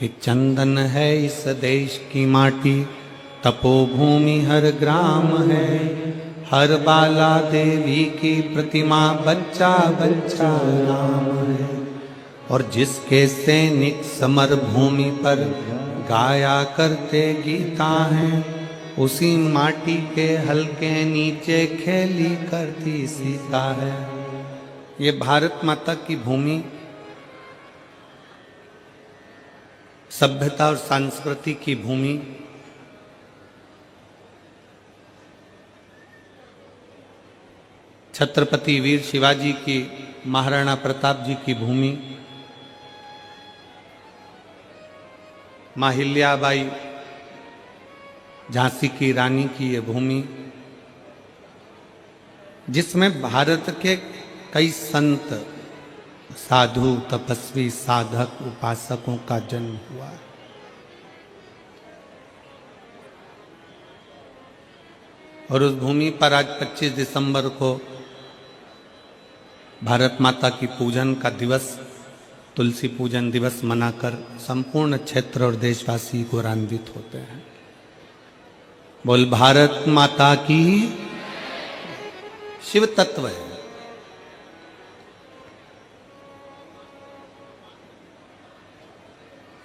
कि चंदन है इस देश की माटी, तपोभूमि हर ग्राम है, हर बाला देवी की प्रतिमा, बच्चा बच्चा राम है। और जिसके सैनिक समर भूमि पर गाया करते गीता हैं, उसी माटी के हल्के नीचे खेली करती सीता है। ये भारत माता की भूमि सभ्यता और संस्कृति की भूमि, छत्रपति वीर शिवाजी की, महाराणा प्रताप जी की भूमि, माहिल्याबाई झांसी की रानी की ये भूमि, जिसमें भारत के कई संत, साधु, तपस्वी, साधक, उपासकों का जन्म हुआ। और उस भूमि पर आज 25 दिसंबर को भारत माता की पूजन का दिवस, तुलसी पूजन दिवस मनाकर संपूर्ण क्षेत्र और देशवासी गौरवान्वित होते हैं। बोल भारत माता की। शिव तत्व है।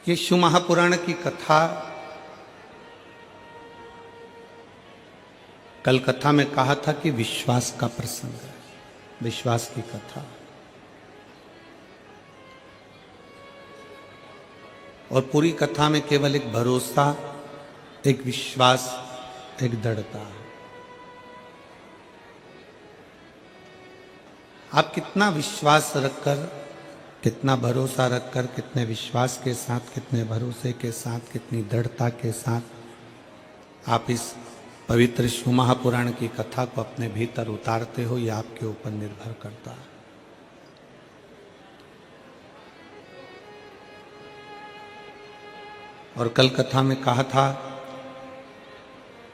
ये शिव महापुराण की कथा, कल कथा में कहा था कि विश्वास का प्रसंग है, विश्वास की कथा। और पूरी कथा में केवल एक भरोसा, एक विश्वास, एक दृढ़ता है। आप कितना विश्वास रखकर, कितना भरोसा रखकर, कितने विश्वास के साथ, कितने भरोसे के साथ, कितनी दृढ़ता के साथ आप इस पवित्र शिव महापुराण की कथा को अपने भीतर उतारते हो, यह आपके ऊपर निर्भर करता है। और कल कथा में कहा था,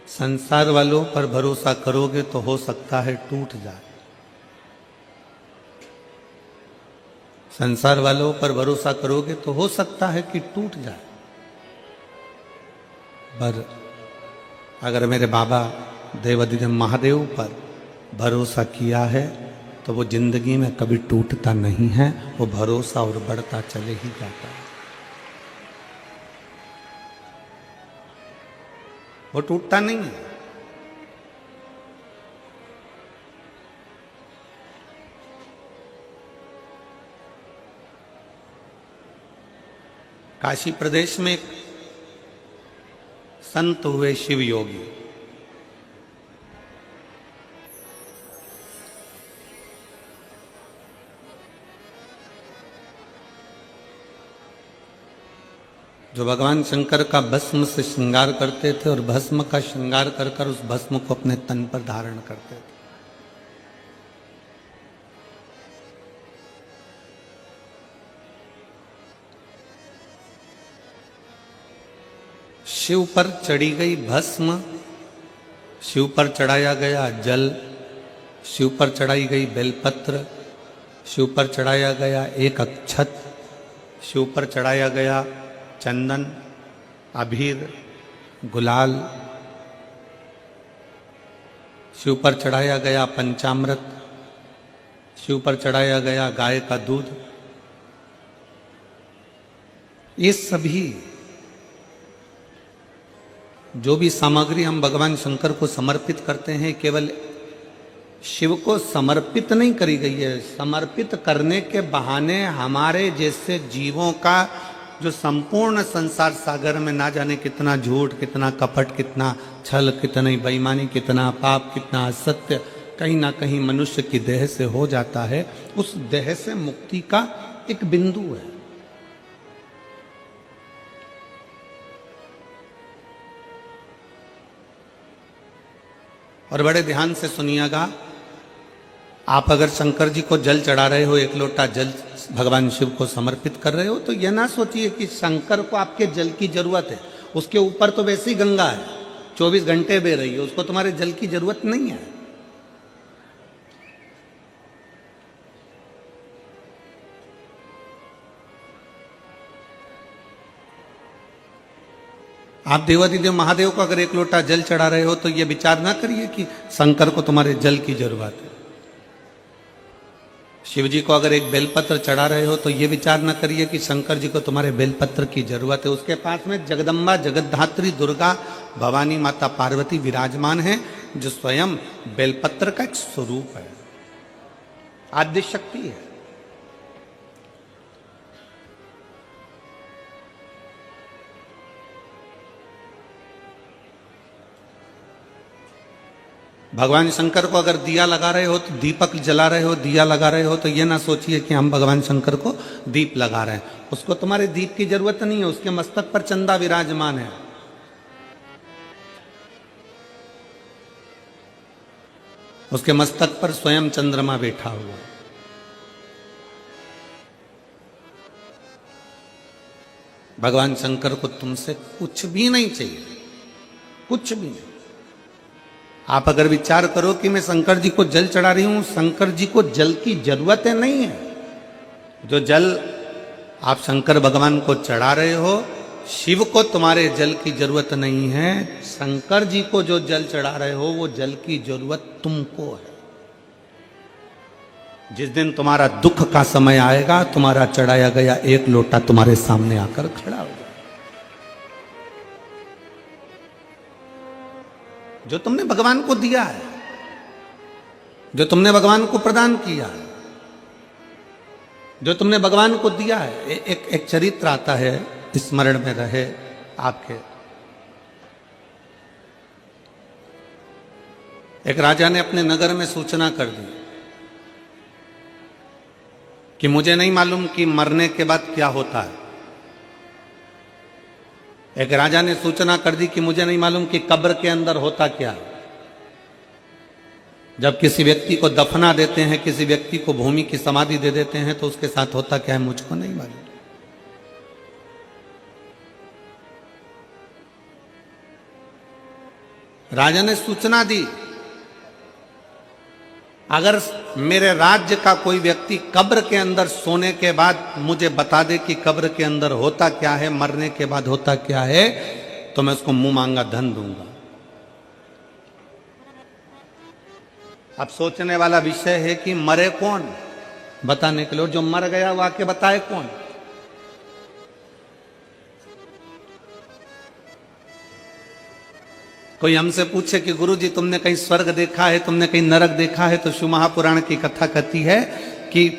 संसार वालों पर भरोसा करोगे तो हो सकता है टूट जाए। संसार वालों पर भरोसा करोगे तो हो सकता है कि टूट जाए, पर अगर मेरे बाबा देवाधिदेव महादेव पर भरोसा किया है तो वो जिंदगी में कभी टूटता नहीं है, वो भरोसा और बढ़ता चले ही जाता है, वो टूटता नहीं है। काशी प्रदेश में एक संत हुए शिव योगी, जो भगवान शंकर का भस्म से श्रृंगार करते थे और भस्म का श्रृंगार कर कर उस भस्म को अपने तन पर धारण करते थे। शिव पर चढ़ी गई भस्म, शिव पर चढ़ाया गया जल, शिव पर चढ़ाई गई बेलपत्र, शिव पर चढ़ाया गया एक अक्षत, शिव पर चढ़ाया गया चंदन, अबीर, गुलाल, शिव पर चढ़ाया गया पंचामृत, शिव पर चढ़ाया गया गाय का दूध। ये सभी जो भी सामग्री हम भगवान शंकर को समर्पित करते हैं, केवल शिव को समर्पित नहीं करी गई है, समर्पित करने के बहाने हमारे जैसे जीवों का जो संपूर्ण संसार सागर में ना जाने कितना झूठ, कितना कपट, कितना छल, कितनी बेईमानी, कितना पाप, कितना असत्य कहीं ना कहीं मनुष्य की देह से हो जाता है, उस देह से मुक्ति का एक बिंदु है। और बड़े ध्यान से सुनिएगा, आप अगर शंकर जी को जल चढ़ा रहे हो, एक लोटा जल भगवान शिव को समर्पित कर रहे हो, तो यह ना सोचिए कि शंकर को आपके जल की जरूरत है। उसके ऊपर तो वैसी गंगा है, 24 घंटे बह रही है, उसको तुम्हारे जल की जरूरत नहीं है। आप देवाधिदेव महादेव को अगर एक लोटा जल चढ़ा रहे हो तो ये विचार ना करिए कि शंकर को तुम्हारे जल की जरूरत है। शिव जी को अगर एक बेलपत्र चढ़ा रहे हो तो ये विचार ना करिए कि शंकर जी को तुम्हारे बेलपत्र की जरूरत है। उसके पास में जगदम्बा, जगद्धात्री, दुर्गा, भवानी माता पार्वती विराजमान है, जो स्वयं बेलपत्र का एक स्वरूप है, आद्य शक्ति है। भगवान शंकर को अगर दिया लगा रहे हो तो दीपक जला रहे हो, दिया लगा रहे हो तो ये ना सोचिए कि हम भगवान शंकर को दीप लगा रहे हैं। उसको तुम्हारे दीप की जरूरत नहीं है, उसके मस्तक पर चंदा विराजमान है। उसके मस्तक पर स्वयं चंद्रमा बैठा हुआ है। भगवान शंकर को तुमसे कुछ भी नहीं चाहिए, कुछ भी नहीं। आप अगर विचार करो कि मैं शंकर जी को जल चढ़ा रही हूं, शंकर जी को जल की जरूरत है नहीं है। जो जल आप शंकर भगवान को चढ़ा रहे हो, शिव को तुम्हारे जल की जरूरत नहीं है। शंकर जी को जो जल चढ़ा रहे हो वो जल की जरूरत तुमको है। जिस दिन तुम्हारा दुख का समय आएगा, तुम्हारा चढ़ाया गया एक लोटा तुम्हारे सामने आकर खड़ा होगा। जो तुमने भगवान को दिया है, जो तुमने भगवान को प्रदान किया है, जो तुमने भगवान को दिया है। एक चरित्र आता है, स्मरण में रहे आपके। एक राजा ने अपने नगर में सूचना कर दी कि मुझे नहीं मालूम कि मरने के बाद क्या होता है। एक राजा ने सूचना कर दी कि मुझे नहीं मालूम कि कब्र के अंदर होता क्या है। जब किसी व्यक्ति को दफना देते हैं, किसी व्यक्ति को भूमि की समाधि दे देते हैं, तो उसके साथ होता क्या है मुझको नहीं मालूम। राजा ने सूचना दी, अगर मेरे राज्य का कोई व्यक्ति कब्र के अंदर सोने के बाद मुझे बता दे कि कब्र के अंदर होता क्या है, मरने के बाद होता क्या है, तो मैं उसको मुंह मांगा धन दूंगा। अब सोचने वाला विषय है कि मरे कौन बताने के लिए, जो मर गया वो आके बताए कौन। कोई हमसे पूछे कि गुरुजी तुमने कहीं स्वर्ग देखा है, तुमने कहीं नरक देखा है, तो शिव महापुराण की कथा कहती है कि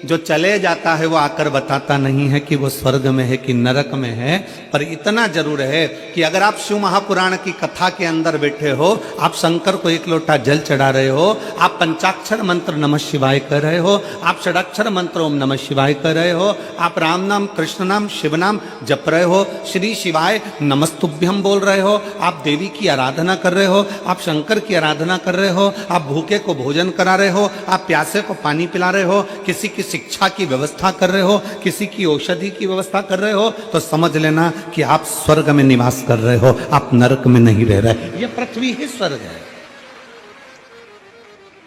जो चले जाता है वो आकर बताता नहीं है कि वो स्वर्ग में है कि नरक में है। पर इतना जरूर है कि अगर आप शिव महापुराण की कथा के अंदर बैठे हो, आप शंकर को एक लोटा जल चढ़ा रहे हो, आप पंचाक्षर मंत्र नमः शिवाय कर रहे हो, आप षडाक्षर मंत्र ओम नमः शिवाय कर रहे हो, आप राम नाम, कृष्ण नाम, शिव नाम जप रहे हो, श्री शिवाय नमस्तुभ्यम बोल रहे हो, आप देवी की आराधना कर रहे हो, आप शंकर की आराधना कर रहे हो, आप भूखे को भोजन करा रहे हो, आप प्यासे को पानी पिला रहे हो, किसी की शिक्षा की व्यवस्था कर रहे हो, किसी की औषधि की व्यवस्था कर रहे हो, तो समझ लेना कि आप स्वर्ग में निवास कर रहे हो, आप नरक में नहीं रह रहे। ये पृथ्वी ही स्वर्ग है,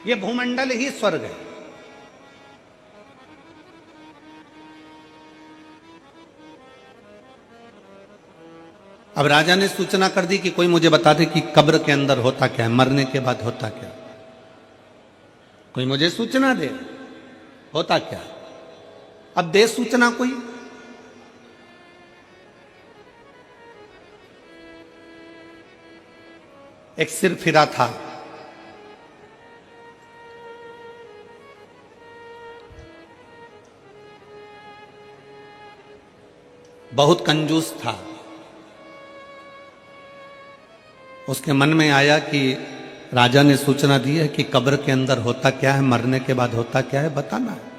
ये भूमंडल ही स्वर्ग है। अब राजा ने सूचना कर दी कि कोई मुझे बता दे कि कब्र के अंदर होता क्या है, मरने के बाद होता क्या। कोई मुझे सूचना दे होता क्या। अब दे सूचना कोई। एक सिर फिरा था, बहुत कंजूस था। उसके मन में आया कि राजा ने सूचना दी है कि कब्र के अंदर होता क्या है, मरने के बाद होता क्या है, बताना है।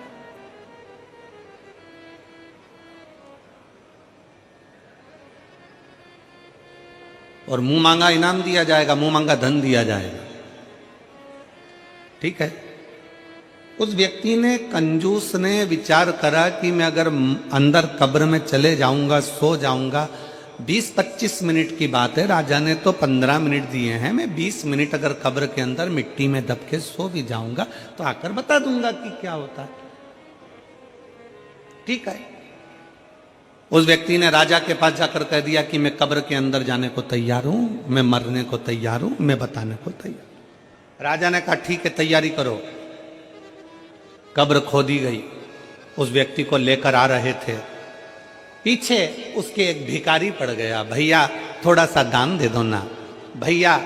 और मुंह मांगा इनाम दिया जाएगा, मुंह मांगा धन दिया जाएगा। ठीक है। उस व्यक्ति ने, कंजूस ने विचार करा कि मैं अगर अंदर कब्र में चले जाऊंगा, सो जाऊंगा, 20-25 मिनट की बात है, राजा ने तो 15 मिनट दिए हैं, मैं 20 मिनट अगर कब्र के अंदर मिट्टी में दब के सो भी जाऊंगा तो आकर बता दूंगा कि क्या होता है। ठीक है। उस व्यक्ति ने राजा के पास जाकर कह दिया कि मैं कब्र के अंदर जाने को तैयार हूं, मैं मरने को तैयार हूं, मैं बताने को तैयार। राजा ने कहा ठीक है, तैयारी करो। कब्र खोदी गई। उस व्यक्ति को लेकर आ रहे थे, पीछे उसके एक भिखारी पड़ गया। भैया थोड़ा सा दान दे दो ना, भैया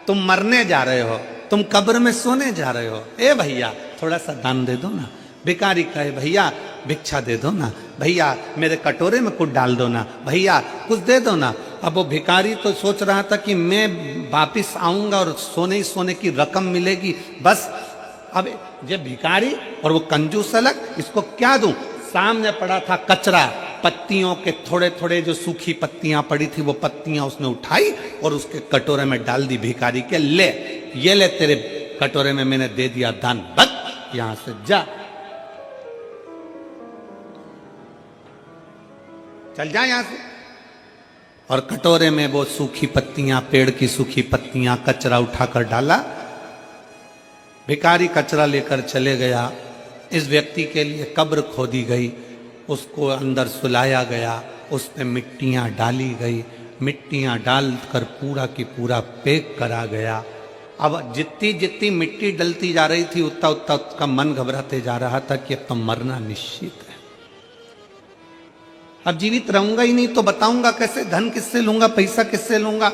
तुम मरने जा रहे हो, तुम कब्र में सोने जा रहे हो, ए भैया थोड़ा सा दान दे दो ना। भिखारी कहे भैया भिक्षा दे दो ना, भैया मेरे कटोरे में कुछ डाल दो ना, भैया कुछ दे दो ना। अब वो भिखारी तो सोच रहा था कि मैं वापिस आऊंगा और सोने ही सोने की रकम मिलेगी, बस। अब ये भिखारी और वो कंजूस अलग, इसको क्या दूं? सामने पड़ा था कचरा, पत्तियों के थोड़े थोड़े जो सूखी पत्तियां पड़ी थी वो पत्तियां उसने उठाई और उसके कटोरे में डाल दी भिखारी के। ले ये ले, तेरे कटोरे में मैंने दे दिया दान, बस यहां से जा, चल जा यहां से। और कटोरे में वो सूखी पत्तियां, पेड़ की सूखी पत्तियां, कचरा उठाकर डाला। भिखारी कचरा लेकर चले गया। इस व्यक्ति के लिए कब्र खोदी गई, उसको अंदर सुलाया गया, उस पे मिट्टियां डाली गई, मिट्टियां डालकर पूरा की पूरा पैक करा गया। अब जितनी जितनी मिट्टी डलती जा रही थी उतना उतना उसका मन घबराते जा रहा था कि अब तो मरना निश्चित है, अब जीवित रहूंगा ही नहीं तो बताऊंगा कैसे, धन किससे लूंगा, पैसा किससे लूंगा,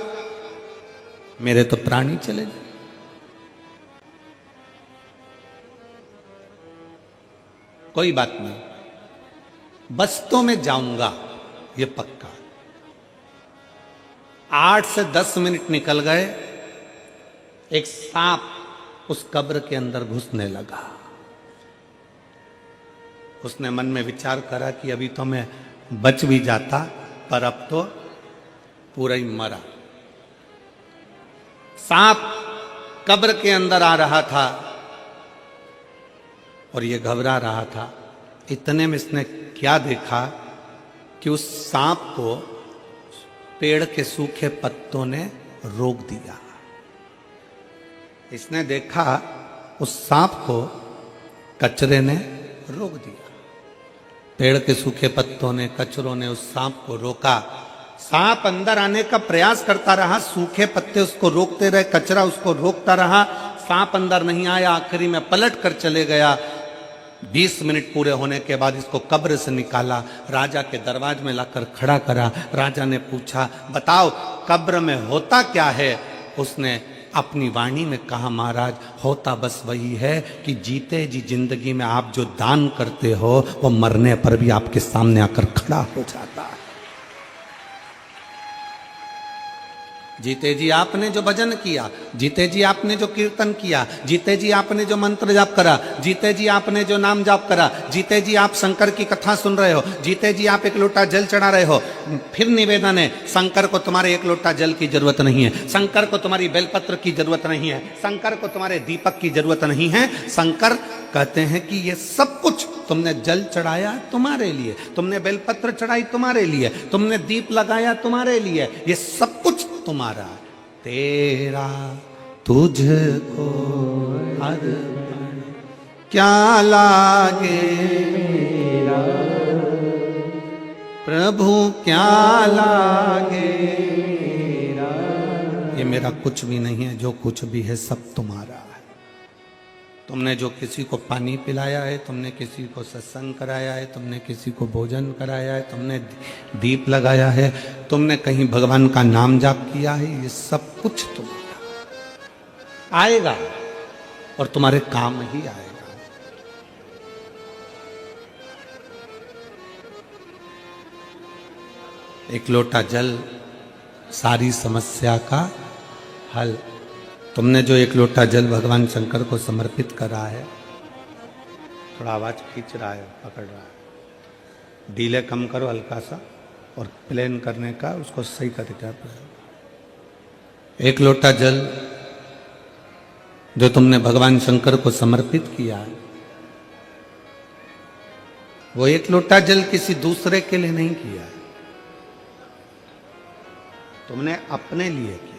मेरे तो प्राण ही चले जाए। कोई बात नहीं, बस तो मैं जाऊंगा, ये पक्का। 8 से 10 मिनट निकल गए, एक सांप उस कब्र के अंदर घुसने लगा। उसने मन में विचार करा कि अभी तो मैं बच भी जाता, पर अब तो पूरा ही मरा। सांप कब्र के अंदर आ रहा था और ये घबरा रहा था। इतने में इसने क्या देखा कि उस सांप को पेड़ के सूखे पत्तों ने रोक दिया। इसने देखा उस सांप को कचरे ने रोक दिया। पेड़ के सूखे पत्तों ने, कचरों ने उस सांप को रोका। सांप अंदर आने का प्रयास करता रहा, सूखे पत्ते उसको रोकते रहे, कचरा उसको रोकता रहा, सांप अंदर नहीं आया। आखिरी में पलट कर चले गया। 20 मिनट पूरे होने के बाद इसको कब्र से निकाला, राजा के दरवाजे में लाकर खड़ा करा। राजा ने पूछा, बताओ कब्र में होता क्या है? उसने अपनी वाणी में कहा, महाराज होता बस वही है कि जीते जी जिंदगी में आप जो दान करते हो वो मरने पर भी आपके सामने आकर खड़ा हो जाता है। जीते जी आपने जो भजन किया, जीते जी आपने जो कीर्तन किया, जीते जी आपने जो मंत्र जाप करा, जीते जी आपने जो नाम जाप करा, जीते जी आप शंकर की कथा सुन रहे हो, जीते जी आप एक लोटा जल चढ़ा रहे हो, फिर निवेदन है, शंकर को तुम्हारे एक लोटा जल की जरूरत नहीं है, शंकर को तुम्हारी बेलपत्र की जरूरत नहीं है, शंकर को तुम्हारे दीपक की जरूरत नहीं है। शंकर कहते हैं कि ये सब कुछ तुमने जल चढ़ाया तुम्हारे लिए, तुमने बेलपत्र चढ़ाई तुम्हारे लिए, तुमने दीप लगाया तुम्हारे लिए, ये सब कुछ तुम्हारा। तेरा तुझको अर्पण क्या लागे मेरा, प्रभु क्या लागे मेरा। ये मेरा कुछ भी नहीं है, जो कुछ भी है सब तुम्हारा है। तुमने जो किसी को पानी पिलाया है, तुमने किसी को सत्संग कराया है, तुमने किसी को भोजन कराया है, तुमने दीप लगाया है, तुमने कहीं भगवान का नाम जाप किया है, ये सब कुछ तुम्हारा आएगा और तुम्हारे काम ही आएगा। एक लोटा जल सारी समस्या का हल। तुमने जो एक लोटा जल भगवान शंकर को समर्पित करा है, थोड़ा आवाज खींच रहा है, पकड़ रहा है, डीले कम करो हल्का सा और प्लेन करने का उसको सही तरीका पर। एक लोटा जल जो तुमने भगवान शंकर को समर्पित किया है, वो एक लोटा जल किसी दूसरे के लिए नहीं किया, तुमने अपने लिए किया।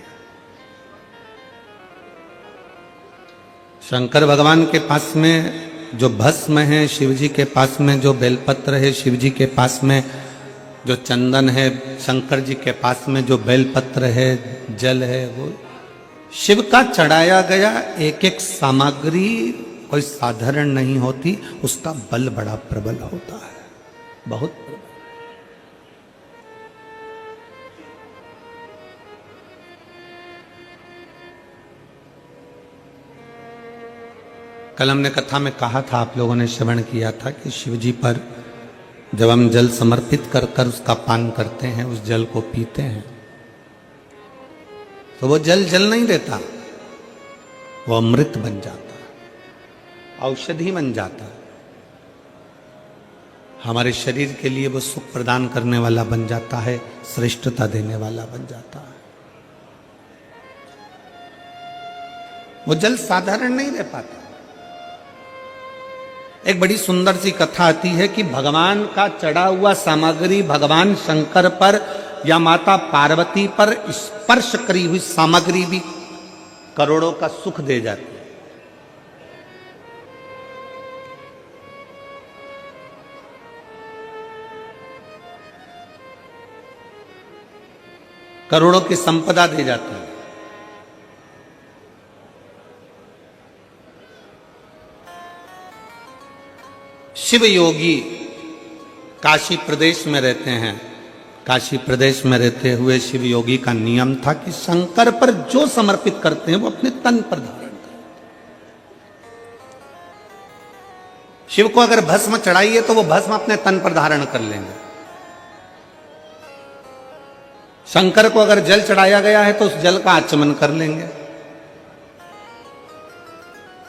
शंकर भगवान के पास में जो भस्म है, शिव जी के पास में जो बेलपत्र है, शिव जी के पास में जो चंदन है शंकर जी के पास में, जो बेलपत्र है, जल है, वो शिव का चढ़ाया गया एक एक सामग्री कोई साधारण नहीं होती, उसका बल बड़ा प्रबल होता है, बहुत प्रबल। कल हमने कथा में कहा था, आप लोगों ने श्रवण किया था कि शिव जी पर जब हम जल समर्पित कर कर उसका पान करते हैं, उस जल को पीते हैं, तो वो जल जल नहीं रहता, वो अमृत बन जाता है, औषधि बन जाता है, हमारे शरीर के लिए वो सुख प्रदान करने वाला बन जाता है, श्रेष्ठता देने वाला बन जाता है। वो जल साधारण नहीं रह पाता। एक बड़ी सुंदर सी कथा आती है कि भगवान का चढ़ा हुआ सामग्री भगवान शंकर पर या माता पार्वती पर स्पर्श करी हुई सामग्री भी करोड़ों का सुख दे जाती है। करोड़ों की संपदा दे जाती है। शिव योगी काशी प्रदेश में रहते हैं। काशी प्रदेश में रहते हुए शिव योगी का नियम था कि शंकर पर जो समर्पित करते हैं वो अपने तन पर धारण करते हैं। शिव को अगर भस्म चढ़ाइए तो वो भस्म अपने तन पर धारण कर लेंगे। शंकर को अगर जल चढ़ाया गया है तो उस जल का आचमन कर लेंगे।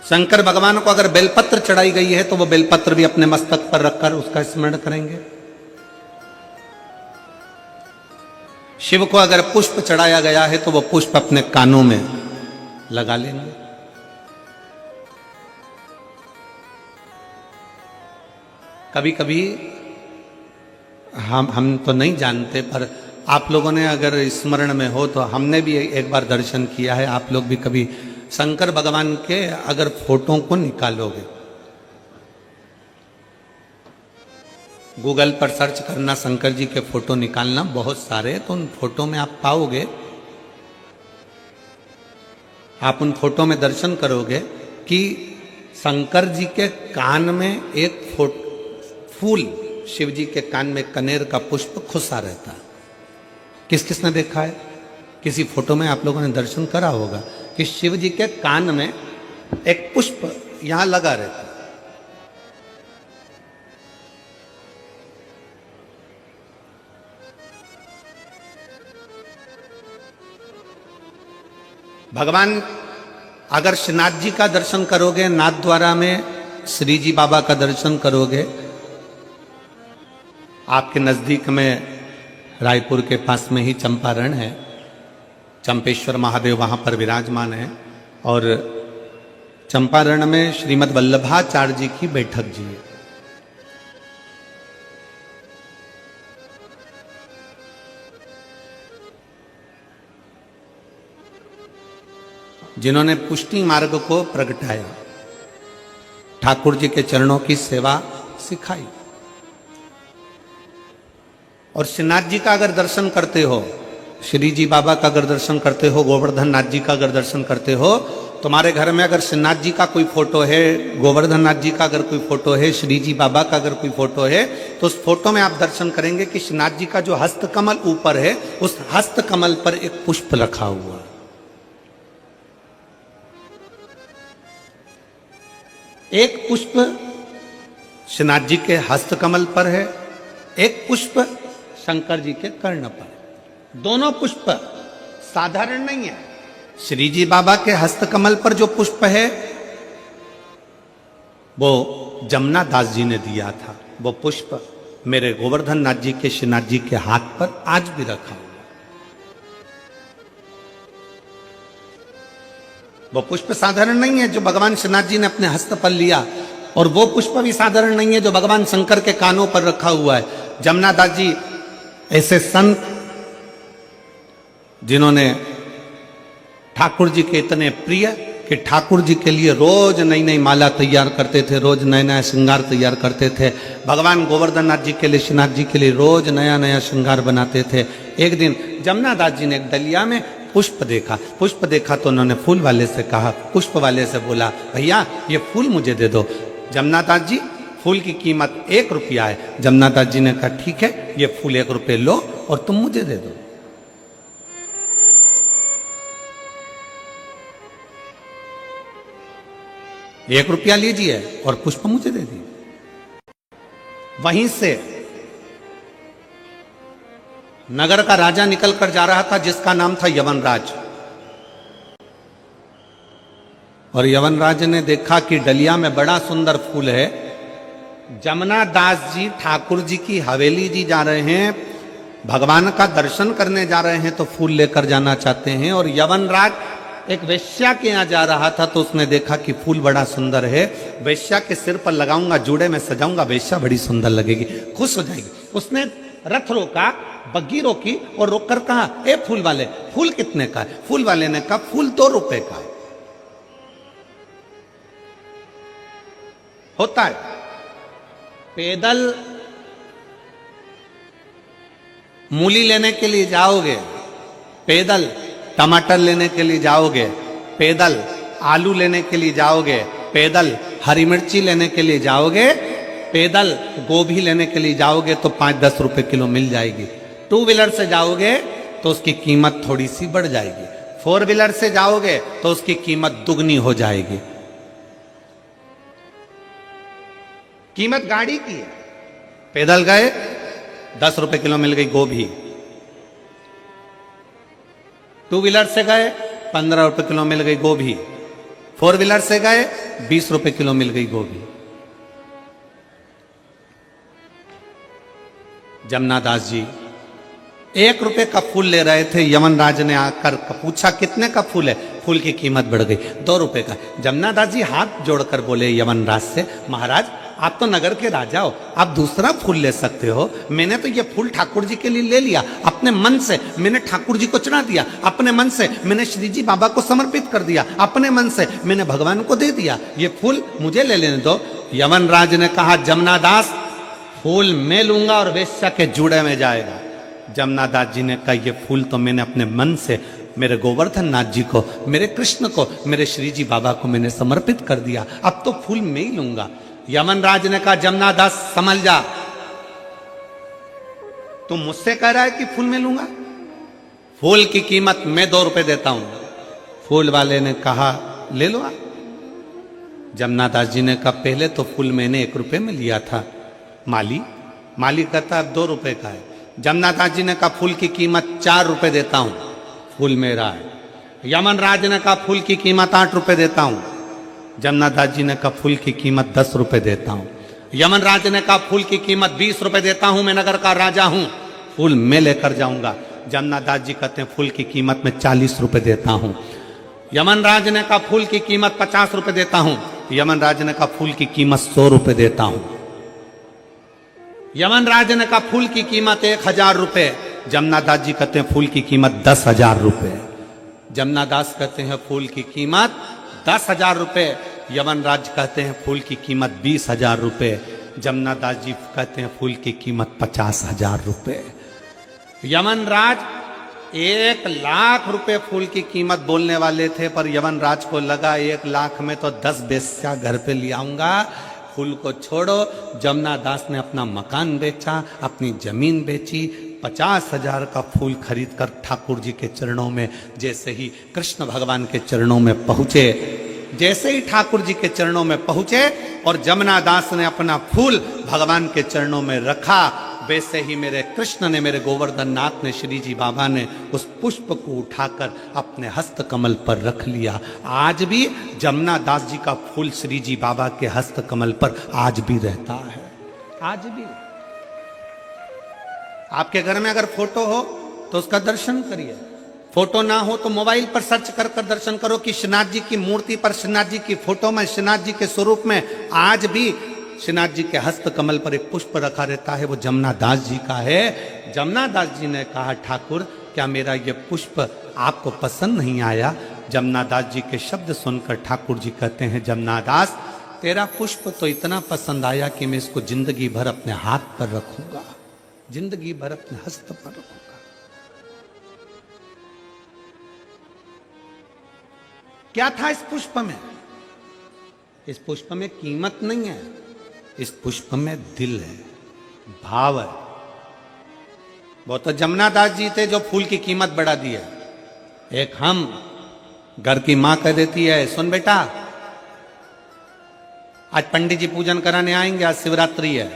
शंकर भगवान को अगर बेलपत्र चढ़ाई गई है तो वो बेलपत्र भी अपने मस्तक पर रखकर उसका स्मरण करेंगे। शिव को अगर पुष्प चढ़ाया गया है तो वो पुष्प अपने कानों में लगा लेंगे। कभी कभी हम तो नहीं जानते, पर आप लोगों ने अगर स्मरण में हो तो हमने भी एक बार दर्शन किया है। आप लोग भी कभी शंकर भगवान के अगर फोटो को निकालोगे, गूगल पर सर्च करना शंकर जी के फोटो निकालना, बहुत सारे, तो उन फोटो में आप पाओगे, आप उन फोटो में दर्शन करोगे कि शंकर जी के कान में एक फूल, शिव जी के कान में कनेर का पुष्प खुसा रहता है। किस किसने देखा है? किसी फोटो में आप लोगों ने दर्शन करा होगा कि शिव जी के कान में एक पुष्प यहां लगा रहता है। भगवान अगर श्रीनाथ जी का दर्शन करोगे, नाथ द्वारा में श्री जी बाबा का दर्शन करोगे, आपके नजदीक में रायपुर के पास में ही चंपारण है, चंपेश्वर महादेव वहां पर विराजमान है, और चंपारण में श्रीमद् वल्लभाचार्य जी की बैठक जी है। जिन्होंने पुष्टि मार्ग को प्रगटाया, ठाकुर जी के चरणों की सेवा सिखाई। और श्रीनाथ जी का अगर दर्शन करते हो, श्री जी बाबा का अगर दर्शन करते हो, गोवर्धन नाथ जी का अगर दर्शन करते हो, तुम्हारे घर में अगर श्रीनाथ जी का कोई फोटो है, गोवर्धन नाथ जी का अगर कोई फोटो है, श्री जी बाबा का अगर कोई फोटो है, तो उस फोटो में आप दर्शन करेंगे कि श्रीनाथ जी का जो हस्तकमल ऊपर है, उस हस्तकमल पर एक पुष्प रखा हुआ है। एक पुष्प श्रीनाथ जी के हस्तकमल पर है, एक पुष्प शंकर जी के कर्ण पर। दोनों पुष्प साधारण नहीं है। श्री जी बाबा के हस्तकमल पर जो पुष्प है वो जमुना दास जी ने दिया था। वो पुष्प मेरे गोवर्धन नाथ जी के श्रीनाथ जी के हाथ पर आज भी रखा हुआ। वो पुष्प साधारण नहीं है जो भगवान श्रीनाथ जी ने अपने हस्त पर लिया, और वो पुष्प भी साधारण नहीं है जो भगवान शंकर के कानों पर रखा हुआ है। जमुना दास जी ऐसे संत जिन्होंने ठाकुर जी के इतने प्रिय कि ठाकुर जी के लिए रोज नई नई माला तैयार करते थे, रोज नया नया श्रृंगार तैयार करते थे। भगवान गोवर्धन नाथ जी के लिए, श्रीनाथ जी के लिए रोज नया नया श्रृंगार बनाते थे। एक दिन जमुना दास जी ने एक डलिया में पुष्प देखा तो उन्होंने फूल वाले से कहा, पुष्प वाले से बोला, भैया ये फूल मुझे दे दो। जमुना दास जी, फूल की कीमत 1 रुपया है। जमुना दास जी ने कहा, ठीक है, ये फूल 1 रुपये लो और तुम मुझे दे दो। एक रुपया लीजिए और पुष्प मुझे दे दिए। वहीं से नगर का राजा निकल कर जा रहा था, जिसका नाम था यवनराज। और यवनराज ने देखा कि डलिया में बड़ा सुंदर फूल है। जमुना दास जी ठाकुर जी की हवेली जी जा रहे हैं, भगवान का दर्शन करने जा रहे हैं, तो फूल लेकर जाना चाहते हैं। और यवनराज एक वेश्या के यहाँ जा रहा था, तो उसने देखा कि फूल बड़ा सुंदर है, वेश्या के सिर पर लगाऊंगा, जूड़े में सजाऊंगा, वेश्या बड़ी सुंदर लगेगी, खुश हो जाएगी। उसने रथ रोका, बग्गी रोकी और रोककर कहा, ए फूल वाले, फूल कितने का है? फूल वाले ने कहा, फूल 2 रुपए का है। होता है पैदल मूली लेने के लिए जाओगे, पैदल टमाटर लेने के लिए जाओगे, पैदल आलू लेने के लिए जाओगे, पैदल हरी मिर्ची लेने के लिए जाओगे, पैदल गोभी लेने के लिए जाओगे तो 5-10 रुपए किलो मिल जाएगी। 2 व्हीलर से जाओगे तो उसकी कीमत थोड़ी सी बढ़ जाएगी, 4 व्हीलर से जाओगे तो उसकी कीमत दुगनी हो जाएगी। कीमत गाड़ी की है। पैदल गए 10 रुपए किलो मिल गई गोभी, 2 व्हीलर से गए 15 रुपए किलो मिल गई गोभी, 4 व्हीलर से गए 20 रुपए किलो मिल गई गोभी। जमुना दास जी 1 रुपए का फूल ले रहे थे, यवनराज ने आकर पूछा, कितने का फूल है? फूल की कीमत बढ़ गई, 2 रुपए का। जमुना दास जी हाथ जोड़कर बोले यवनराज से, महाराज आप तो नगर के राजा हो, आप दूसरा फूल ले सकते हो। मैंने तो ये फूल ठाकुर जी के लिए ले लिया, अपने मन से मैंने ठाकुर जी को चढ़ा दिया, अपने मन से मैंने श्री जी बाबा को समर्पित कर दिया, अपने मन से मैंने भगवान को दे दिया, ये फूल मुझे ले लेने दो। यवनराज ने कहा, जमुना दास फूल मैं लूंगा और वेश्या के जूड़े में जाएगा। जमुना दास जी ने कहा, ये फूल तो मैंने अपने मन से मेरे गोवर्धन नाथ जी को, मेरे कृष्ण को, मेरे श्री जी बाबा को मैंने समर्पित कर दिया, अब तो फूल मैं ही लूंगा। यमनराज ने कहा, जमुना दास समझ जा, तुम मुझसे कह रहा है कि फूल मैं लूंगा, फूल की कीमत मैं 2 रुपए देता हूं। फूल वाले ने कहा, ले लो आप। जमुना दास जी ने कहा, पहले तो फूल मैंने 1 रुपए में लिया था, माली कहता अब 2 रुपए का है। जमुना दास जी ने कहा, फूल की कीमत 4 रुपए देता हूं, फूल मेरा है। यमनराज ने कहा, फूल की कीमत 8 रुपए देता हूं। जमुना दास जी ने कहा, फूल की कीमत 10 रुपए देता हूं। यमनराज ने कहा, फूल की कीमत 20 रुपए देता हूं, मैं नगर का राजा हूं, फूल मैं लेकर जाऊंगा। जमुना दास जी कहते हैं, फूल की कीमत में 40 रुपए देता हूं। यमनराज ने कहा, फूल की कीमत 50 रुपए देता हूं। यमनराज ने कहा, फूल की कीमत 100 रुपए देता हूं। यमनराज ने कहा, फूल की कीमत 1000 रुपए। जमुना दास जी कहते हैं, फूल की कीमत 10,000 रुपए। जमुना दास कहते हैं, फूल की कीमत 10,000 रुपए। यमनराज कहते हैं, फूल की कीमत 20,000 रुपए। जमुना दास जी कहते हैं, फूल की कीमत 50,000 रुपए। यमनराज 1 लाख रुपए फूल की कीमत बोलने वाले थे, पर यमनराज को लगा 1 लाख में तो 10 वेश्या घर पे ले आऊंगा, फूल को छोड़ो। जमुना दास ने अपना मकान बेचा, अपनी जमीन बेची, 50,000 का फूल खरीद कर ठाकुर जी के चरणों में, जैसे ही कृष्ण भगवान के चरणों में पहुंचे, जैसे ही ठाकुर जी के चरणों में पहुंचे और जमुना दास ने अपना फूल भगवान के चरणों में रखा, वैसे ही मेरे कृष्ण ने, मेरे गोवर्धन नाथ ने, श्री जी बाबा ने उस पुष्प को उठाकर अपने हस्त कमल पर रख लिया। आज भी जमुना दास जी का फूल श्री जी बाबा के हस्त कमल पर आज भी रहता है। आज भी आपके घर में अगर फोटो हो तो उसका दर्शन करिए, फोटो ना हो तो मोबाइल पर सर्च कर कर दर्शन करो कि श्रीनाथ जी की मूर्ति पर, श्रीनाथ जी की फोटो में, श्रीनाथ जी के स्वरूप में आज भी श्रीनाथ जी के हस्त कमल पर एक पुष्प रखा रहता है, वो जमुना दास जी का है। जमुना दास जी ने कहा, ठाकुर क्या मेरा ये पुष्प आपको पसंद नहीं आया। जमुनादास जी के शब्द सुनकर ठाकुर जी कहते हैं, जमुनादास तेरा पुष्प तो इतना पसंद आया कि मैं इसको जिंदगी भर अपने हाथ पर रखूंगा, जिंदगी भर अपने हस्त पर रखूंगा। क्या था इस पुष्प में? इस पुष्प में कीमत नहीं है, इस पुष्प में दिल है, भाव है। वो तो जमुनादास जी थे जो फूल की कीमत बढ़ा दी है। एक हम घर की मां कह देती है, सुन बेटा आज पंडित जी पूजन कराने आएंगे, आज शिवरात्रि है,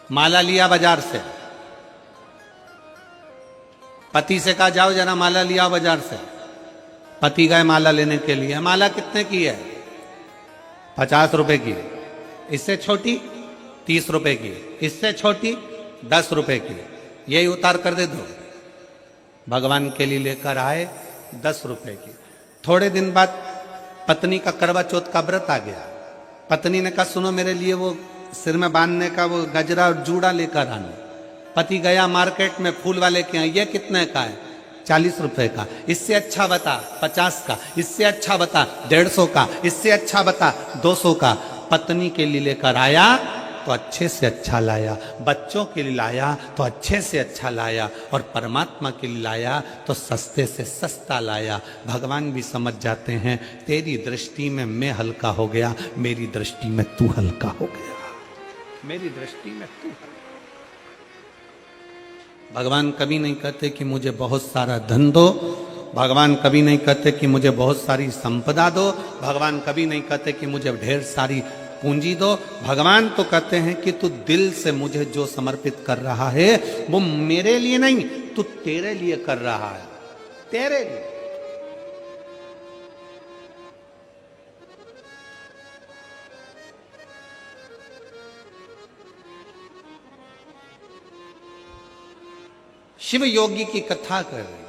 माला लिया बाजार से। पति से कहा जाओ जरा माला लिया बाजार से। पति गए माला लेने के लिए। माला कितने की है? 50 रुपए की। इससे छोटी 30 रुपए की, इससे छोटी 10 रुपए की। यही उतार कर दे दो। भगवान के लिए लेकर आए 10 रुपए की। थोड़े दिन बाद पत्नी का करवा चौथ का व्रत आ गया। पत्नी ने कहा सुनो मेरे लिए वो सिर में बांधने का वो गजरा और जूड़ा लेकर आना। पति गया मार्केट में फूल वाले के यहाँ, ये कितने का है? 40 रुपए का। इससे अच्छा बता 50 का, इससे अच्छा बता 150 का, इससे अच्छा बता 200 का। पत्नी के लिए लेकर आया तो अच्छे से अच्छा लाया, बच्चों के लिए लाया तो अच्छे से अच्छा लाया, और परमात्मा के लिए लाया तो सस्ते से सस्ता लाया। भगवान भी समझ जाते हैं तेरी दृष्टि में मैं हल्का हो गया, मेरी दृष्टि में तू हल्का हो गया, मेरी दृष्टि में तू हल्का। भगवान कभी नहीं कहते कि मुझे बहुत सारा धन दो, भगवान कभी नहीं कहते कि मुझे बहुत सारी संपदा दो, भगवान कभी नहीं कहते कि मुझे ढेर सारी पूंजी दो। भगवान तो कहते हैं कि तू दिल से मुझे जो समर्पित कर रहा है वो मेरे लिए नहीं, तू तेरे लिए कर रहा है, तेरे लिए। शिव योगी की कथा कर रही।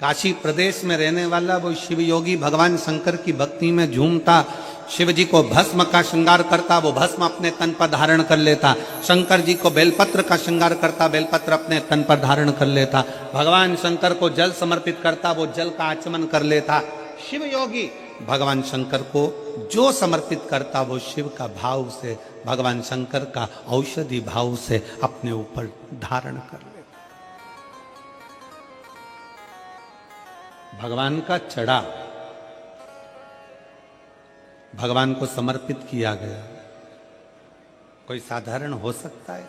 काशी प्रदेश में रहने वाला वो शिव योगी भगवान शंकर की भक्ति में झूमता, शिव जी को भस्म का श्रृंगार करता, वो भस्म अपने तन पर धारण कर लेता। शंकर जी को बेलपत्र का श्रृंगार करता, बेलपत्र अपने तन पर धारण कर लेता। भगवान शंकर को जल समर्पित करता, वो जल का आचमन कर लेता। शिव योगी भगवान शंकर को जो समर्पित करता वो शिव का भाव से, भगवान शंकर का औषधि भाव से अपने ऊपर धारण कर लेता। भगवान का चढ़ा भगवान को समर्पित किया गया, कोई साधारण हो सकता है?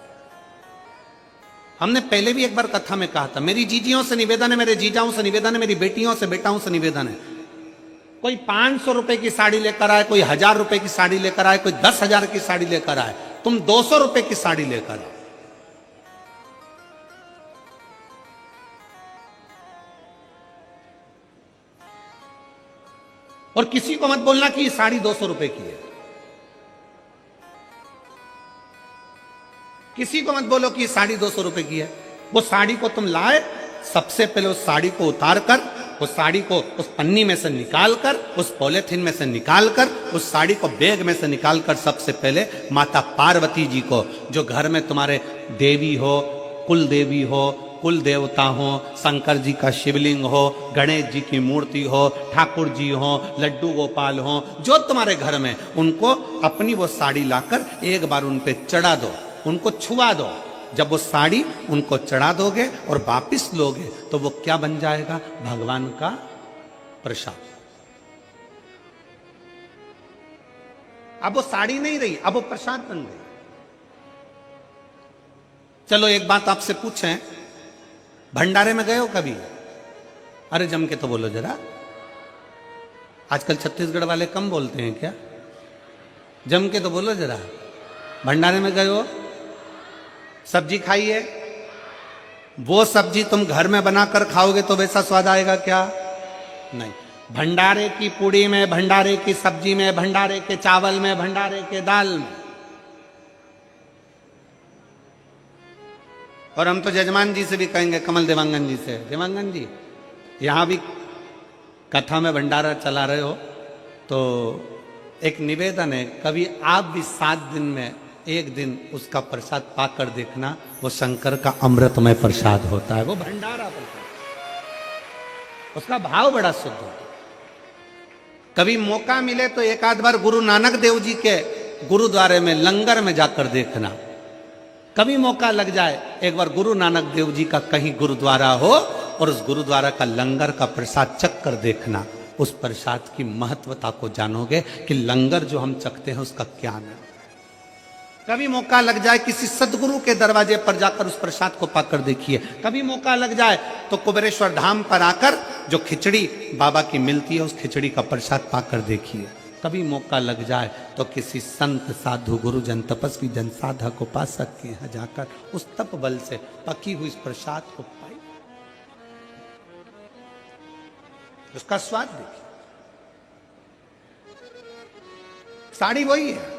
हमने पहले भी एक बार कथा में कहा था, मेरी जीजियों से निवेदन है, मेरे जीजाओं से निवेदन है, मेरी बेटियों से बेटाओं से निवेदन है, कोई 500 रुपए की साड़ी लेकर आए, कोई 1000 रुपए की साड़ी लेकर आए, कोई 10,000 की साड़ी लेकर आए, तुम 200 रुपए की साड़ी लेकर आओ। और किसी को मत बोलना कि ये साड़ी 200 रुपए की है। किसी को मत बोलो कि ये साड़ी 200 रुपए की है। वो साड़ी को तुम लाए, सबसे पहले उस साड़ी को उतार कर, उस साड़ी को उस पन्नी में से निकाल कर, उस पॉलिथीन में से निकाल कर, उस साड़ी को बैग में से निकाल कर सबसे पहले माता पार्वती जी को, जो घर में तुम्हारे देवी हो, कुल देवी हो, कुल देवता हो, शंकर जी का शिवलिंग हो, गणेश जी की मूर्ति हो, ठाकुर जी हो, लड्डू गोपाल हो, जो तुम्हारे घर में, उनको अपनी वो साड़ी लाकर एक बार उन पे चढ़ा दो, उनको छुआ दो। जब वो साड़ी उनको चढ़ा दोगे और वापिस लोगे तो वो क्या बन जाएगा? भगवान का प्रसाद। अब वो साड़ी नहीं रही, अब वो प्रसाद बन गई। चलो एक बात आपसे पूछें, भंडारे में गए हो कभी? अरे जम के तो बोलो जरा। आजकल छत्तीसगढ़ वाले कम बोलते हैं क्या? जम के तो बोलो जरा। भंडारे में गए हो? सब्जी खाई है? वो सब्जी तुम घर में बनाकर खाओगे तो वैसा स्वाद आएगा क्या? नहीं। भंडारे की पूड़ी में, भंडारे की सब्जी में, भंडारे के चावल में, भंडारे के दाल में। और हम तो जजमान जी से भी कहेंगे, कमल देवांगन जी से, देवांगन जी यहां भी कथा में भंडारा चला रहे हो तो एक निवेदन है, कभी आप भी 7 दिन में एक दिन उसका प्रसाद पाकर देखना, वो शंकर का अमृतमय प्रसाद होता है, वो भंडारा प्रसाद, उसका भाव बड़ा शुद्ध होता है। कभी मौका मिले तो एक आध बार गुरु नानक देव जी के गुरुद्वारे में लंगर में जाकर देखना। कभी मौका लग जाए एक बार गुरु नानक देव जी का कहीं गुरुद्वारा हो और उस गुरुद्वारा का लंगर का प्रसाद चख कर देखना, उस प्रसाद की महत्वता को जानोगे कि लंगर जो हम चखते हैं उसका क्या है। कभी मौका लग जाए किसी सदगुरु के दरवाजे पर जाकर उस प्रसाद को पाकर देखिए। कभी मौका लग जाए तो कुबेरेश्वर धाम पर आकर जो खिचड़ी बाबा की मिलती है उस खिचड़ी का प्रसाद पाकर देखिए। कभी मौका लग जाए तो किसी संत साधु गुरुजन तपस्वी जन साधक उपासक के यहाँ जाकर उस तप बल से पकी हुई इस प्रसाद को पाई, उसका स्वाद देखिए। साड़ी वही है,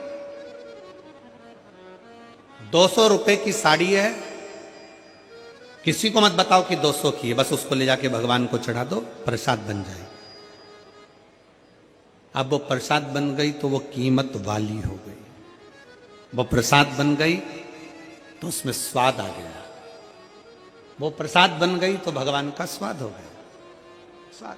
200 रुपए की साड़ी है, किसी को मत बताओ कि 200 की है, बस उसको ले जाके भगवान को चढ़ा दो, प्रसाद बन जाए। अब वो प्रसाद बन गई तो वो कीमत वाली हो गई, वो प्रसाद बन गई तो उसमें स्वाद आ गया, वो प्रसाद बन गई तो भगवान का स्वाद हो गया, स्वाद।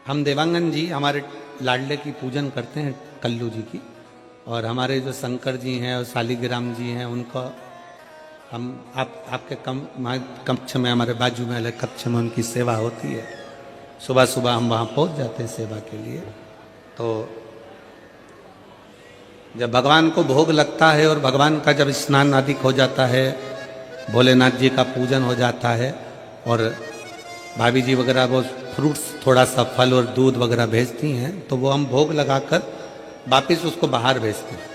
हम देवांगन जी हमारे लाडले की पूजन करते हैं, कल्लू जी की, और हमारे जो शंकर जी हैं और शालिग्राम जी हैं उनको हम आपके कक्ष में, हमारे बाजू में अलग कक्ष में उनकी सेवा होती है। सुबह सुबह हम वहाँ पहुँच जाते हैं सेवा के लिए। तो जब भगवान को भोग लगता है और भगवान का जब स्नान आदि हो जाता है, भोलेनाथ जी का पूजन हो जाता है और भाभी जी वगैरह वो फ्रूट्स थोड़ा सा फल और दूध वगैरह भेजती हैं, तो वो हम भोग लगाकर वापिस उसको बाहर भेजते हैं।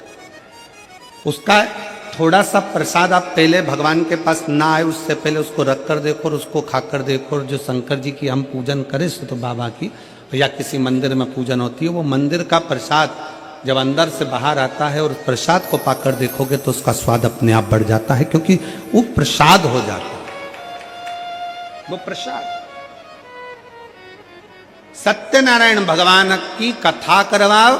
उसका थोड़ा सा प्रसाद आप पहले भगवान के पास ना आए उससे पहले उसको रख कर देखो और उसको खाकर देखो। और जो शंकर जी की हम पूजन करें तो बाबा की या किसी मंदिर में पूजन होती है, वो मंदिर का प्रसाद जब अंदर से बाहर आता है और प्रसाद को पाकर देखोगे तो उसका स्वाद अपने आप बढ़ जाता है, क्योंकि वो प्रसाद हो जाता है, वो प्रसाद। सत्यनारायण भगवान की कथा करवाओ,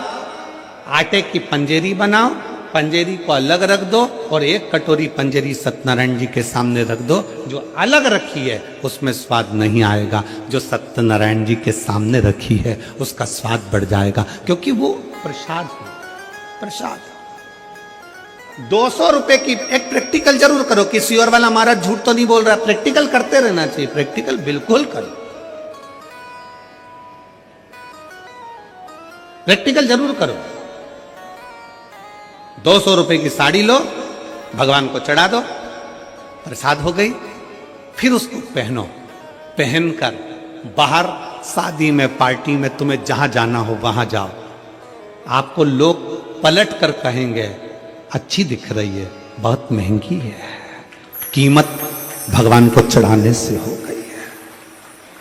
आटे की पंजेरी बनाओ, पंजेरी को अलग रख दो और एक कटोरी पंजेरी सत्यनारायण जी के सामने रख दो। जो अलग रखी है उसमें स्वाद नहीं आएगा, जो सत्यनारायण जी के सामने रखी है उसका स्वाद बढ़ जाएगा, क्योंकि वो प्रसाद है, प्रसाद। 200 रुपए की एक प्रैक्टिकल जरूर करो। किसी और वाला महाराज झूठ तो नहीं बोल रहा, प्रैक्टिकल करते रहना चाहिए, प्रैक्टिकल बिल्कुल करो, प्रैक्टिकल जरूर करो। 200 रुपए की साड़ी लो, भगवान को चढ़ा दो, प्रसाद हो गई। फिर उसको पहनो, पहनकर बाहर शादी में, पार्टी में, तुम्हें जहां जाना हो वहां जाओ। आपको लोग पलट कर कहेंगे अच्छी दिख रही है, बहुत महंगी है, कीमत भगवान को चढ़ाने से हो गई है।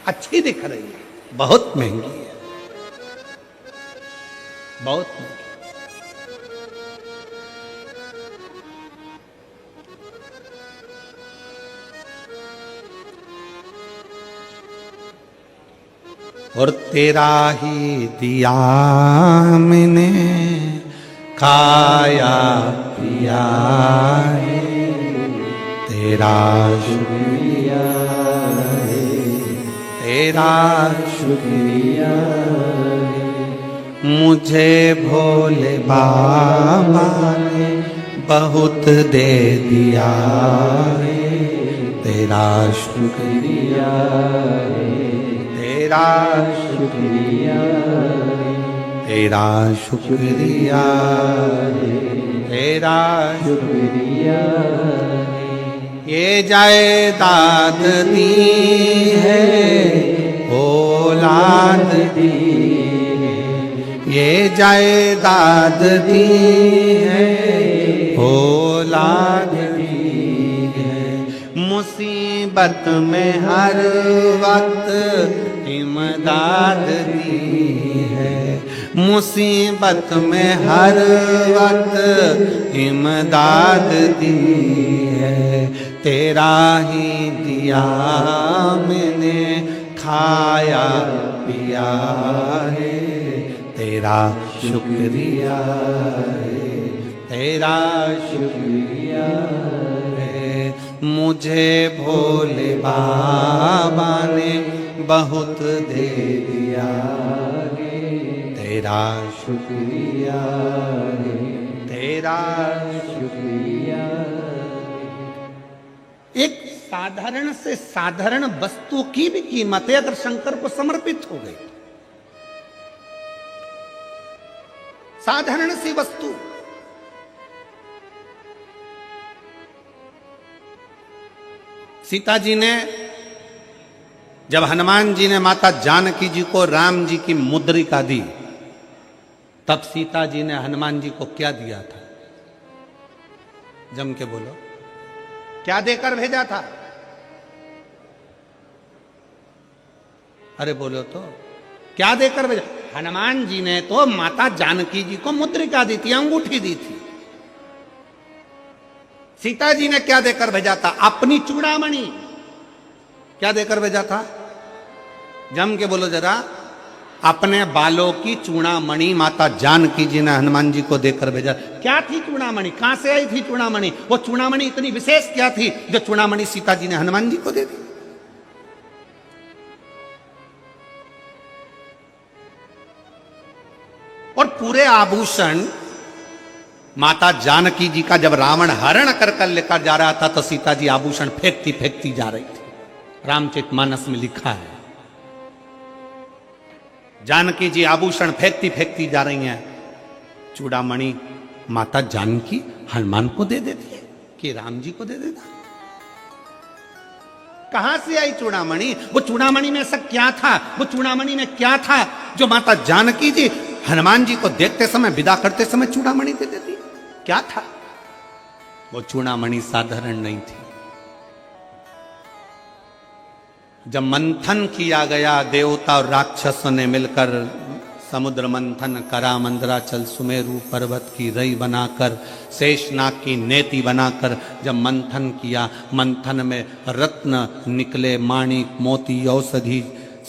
अच्छी दिख रही है, बहुत महंगी है, बहुत महंगी। और तेरा ही दिया मैंने खाया पिया है, तेरा शुक्रिया है, तेरा शुक्रिया है। मुझे भोले बाबा ने बहुत दे दिया है, तेरा शुक्रिया है, तेरा शुक्रिया, तेरा शुक्रिया, तेरा शुक्रिया। ये जायदाद दी है, औलाद दी है, ये जायदाद दी है, औलाद दी है। मुसीबत में हर वक्त इमदाद दी है, मुसीबत में हर वक्त इमदाद दी है, तेरा ही दिया मैंने खाया पिया है, तेरा शुक्रिया है, तेरा शुक्रिया है। मुझे भोले बाबा ने बहुत दे दिया है, तेरा शुक्रिया है, तेरा शुक्रिया। एक साधारण से साधारण वस्तु की भी कीमत है अगर शंकर को समर्पित हो गई। साधारण सी वस्तु, सीता जी ने जब हनुमान जी ने माता जानकी जी को राम जी की मुद्रिका दी, तब सीता जी ने हनुमान जी को क्या दिया था? जम के बोलो, क्या देकर भेजा था? अरे बोलो तो, क्या देकर भेजा? हनुमान जी ने तो माता जानकी जी को मुद्रिका दी थी, अंगूठी दी थी। सीता जी ने क्या देकर भेजा था? अपनी चूड़ामणि। क्या देकर भेजा था? जम के बोलो जरा। अपने बालों की चूड़ामणि माता जानकी जी ने हनुमान जी को देकर भेजा। क्या थी चूड़ामणि? कहां से आई थी चूड़ामणि? वो चूड़ामणि इतनी विशेष क्या थी जो चूड़ामणि सीता जी ने हनुमान जी को दे दी? और पूरे आभूषण माता जानकी जी का जब रावण हरण कर लेकर जा रहा था तो सीता जी आभूषण फेंकती फेंकती जा रही थी। रामचरितमानस में लिखा है, जानकी जी आभूषण फेंकती फेंकती जा रही हैं। चूड़ामणि माता जानकी हनुमान को दे देती है कि राम जी को दे देता। कहां से आई चूड़ामणि? वो चूड़ामणि में ऐसा क्या था? वो चूड़ामणि में क्या था जो माता जानकी जी हनुमान जी को देखते समय, विदा करते समय चूड़ामणि दे देती? क्या था वो चूड़ामणि? साधारण नहीं थी। जब मंथन किया गया देवता और राक्षसों ने मिलकर, समुद्र मंथन करा, मंदराचल सुमेरु पर्वत की रई बनाकर, शेषनाग की नेति बनाकर जब मंथन किया, मंथन में रत्न निकले, माणिक मोती औषधि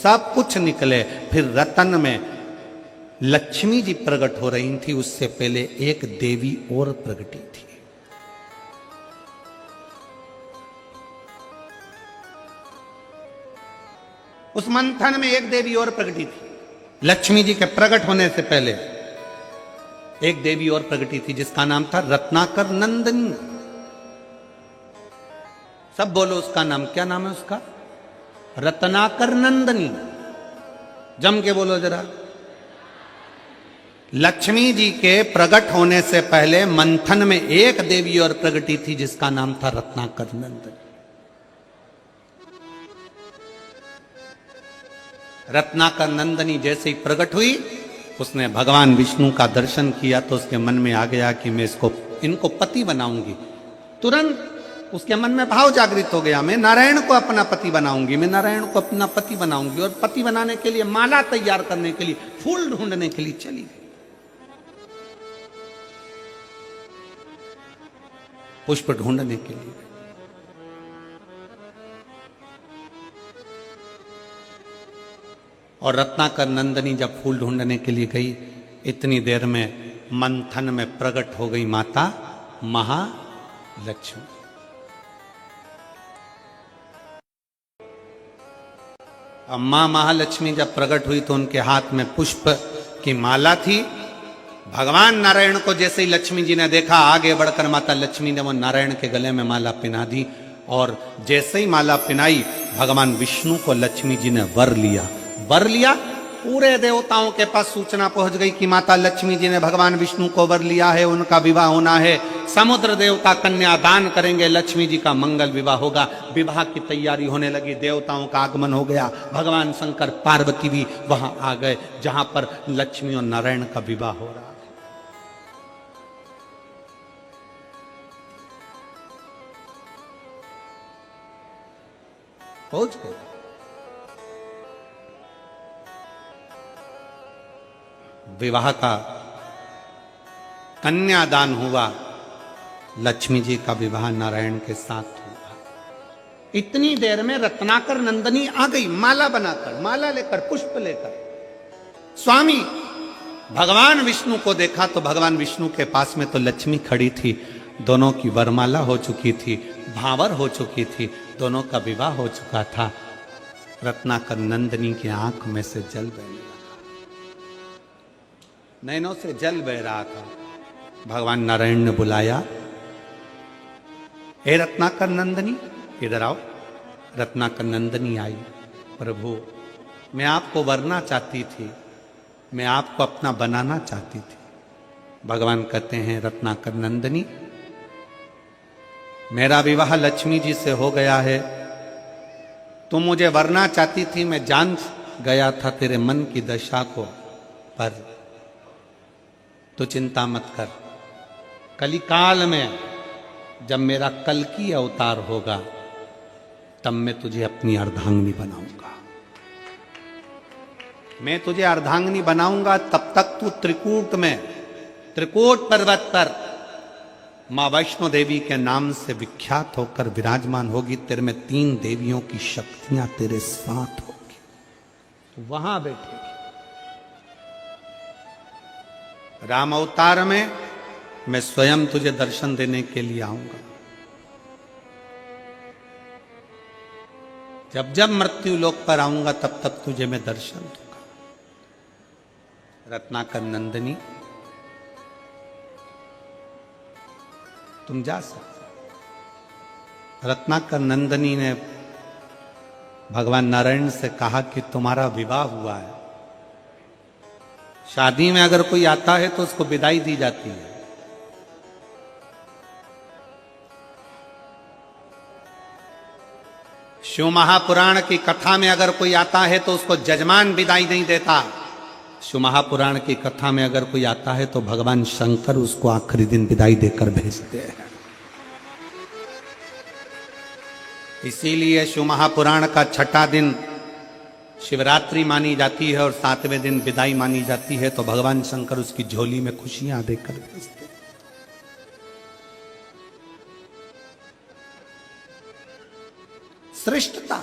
सब कुछ निकले। फिर रतन में लक्ष्मी जी प्रकट हो रही थी, उससे पहले एक देवी और प्रकटी थी। उस मंथन में एक देवी और प्रकटी थी। लक्ष्मी जी के प्रकट होने से पहले एक देवी और प्रकटी थी जिसका नाम था रत्नाकर नंदनी। सब बोलो उसका नाम। क्या नाम है उसका? रत्नाकर नंदनी। जम के बोलो जरा। लक्ष्मी जी के प्रकट होने से पहले मंथन में एक देवी और प्रकटी थी जिसका नाम था रत्नाकर नंदनी। रत्नाकर नंदनी जैसे ही प्रकट हुई, उसने भगवान विष्णु का दर्शन किया तो उसके मन में आ गया कि मैं इनको पति बनाऊंगी। तुरंत उसके मन में भाव जागृत हो गया, मैं नारायण को अपना पति बनाऊंगी, मैं नारायण को अपना पति बनाऊंगी। और पति बनाने के लिए माला तैयार करने के लिए, फूल ढूंढने के लिए चली गई। पुष्प ढूंढने के लिए। और रत्नाकर नंदनी जब फूल ढूंढने के लिए गई, इतनी देर में मंथन में प्रकट हो गई माता महालक्ष्मी। अब मां महालक्ष्मी जब प्रकट हुई तो उनके हाथ में पुष्प की माला थी। भगवान नारायण को जैसे ही लक्ष्मी जी ने देखा, आगे बढ़कर माता लक्ष्मी ने वो नारायण के गले में माला पहना दी। और जैसे ही माला पहनाई, भगवान विष्णु को लक्ष्मी जी ने वर लिया। वर लिया, पूरे देवताओं के पास सूचना पहुंच गई कि माता लक्ष्मी जी ने भगवान विष्णु को वर लिया है, उनका विवाह होना है। समुद्र देवता कन्या दान करेंगे, लक्ष्मी जी का मंगल विवाह होगा। विवाह की तैयारी होने लगी, देवताओं का आगमन हो गया। भगवान शंकर पार्वती भी वहां आ गए जहां पर लक्ष्मी और नारायण का विवाह हो रहा है। पहुंच गए। विवाह का कन्यादान हुआ, लक्ष्मी जी का विवाह नारायण के साथ हुआ। इतनी देर में रत्नाकर नंदनी आ गई, माला बनाकर, माला लेकर, पुष्प लेकर। स्वामी भगवान विष्णु को देखा तो भगवान विष्णु के पास में तो लक्ष्मी खड़ी थी, दोनों की वरमाला हो चुकी थी, भावर हो चुकी थी, दोनों का विवाह हो चुका था। रत्नाकर नंदनी की आंख में से जल बहने लगा, नैनों से जल बह रहा था। भगवान नारायण ने बुलाया, हे रत्नाकर नंदनी इधर आओ। रत्नाकर नंदनी आई, प्रभु मैं आपको वरना चाहती थी, मैं आपको अपना बनाना चाहती थी। भगवान कहते हैं, रत्नाकर नंदनी मेरा विवाह लक्ष्मी जी से हो गया है, तुम मुझे वरना चाहती थी, मैं जान गया था तेरे मन की दशा को, पर तो चिंता मत कर, कलिकाल में जब मेरा कल्कि अवतार होगा तब मैं तुझे अपनी अर्धांगिनी बनाऊंगा। मैं तुझे अर्धांगिनी बनाऊंगा, तब तक तू त्रिकूट में, त्रिकूट पर्वत पर मां वैष्णो देवी के नाम से विख्यात होकर विराजमान होगी। तेरे में 3 देवियों की शक्तियां तेरे साथ होगी, वहां बैठेगी। राम अवतार में मैं स्वयं तुझे दर्शन देने के लिए आऊंगा। जब जब मृत्यु लोक पर आऊंगा तब तक तुझे मैं दर्शन दूंगा। रत्नाकर नंदनी तुम जा सकते। रत्नाकर नंदनी ने भगवान नारायण से कहा कि तुम्हारा विवाह हुआ है, शादी में अगर कोई आता है तो उसको विदाई दी जाती है। शिव महापुराण की कथा में अगर कोई आता है तो उसको जजमान विदाई नहीं देता। शिव महापुराण की कथा में अगर कोई आता है तो भगवान शंकर उसको आखिरी दिन विदाई देकर भेजते हैं। इसीलिए शिव महापुराण का 6ठा दिन शिवरात्रि मानी जाती है और 7वें दिन विदाई मानी जाती है, तो भगवान शंकर उसकी झोली में खुशियां देकर भेजते हैं। श्रेष्ठता।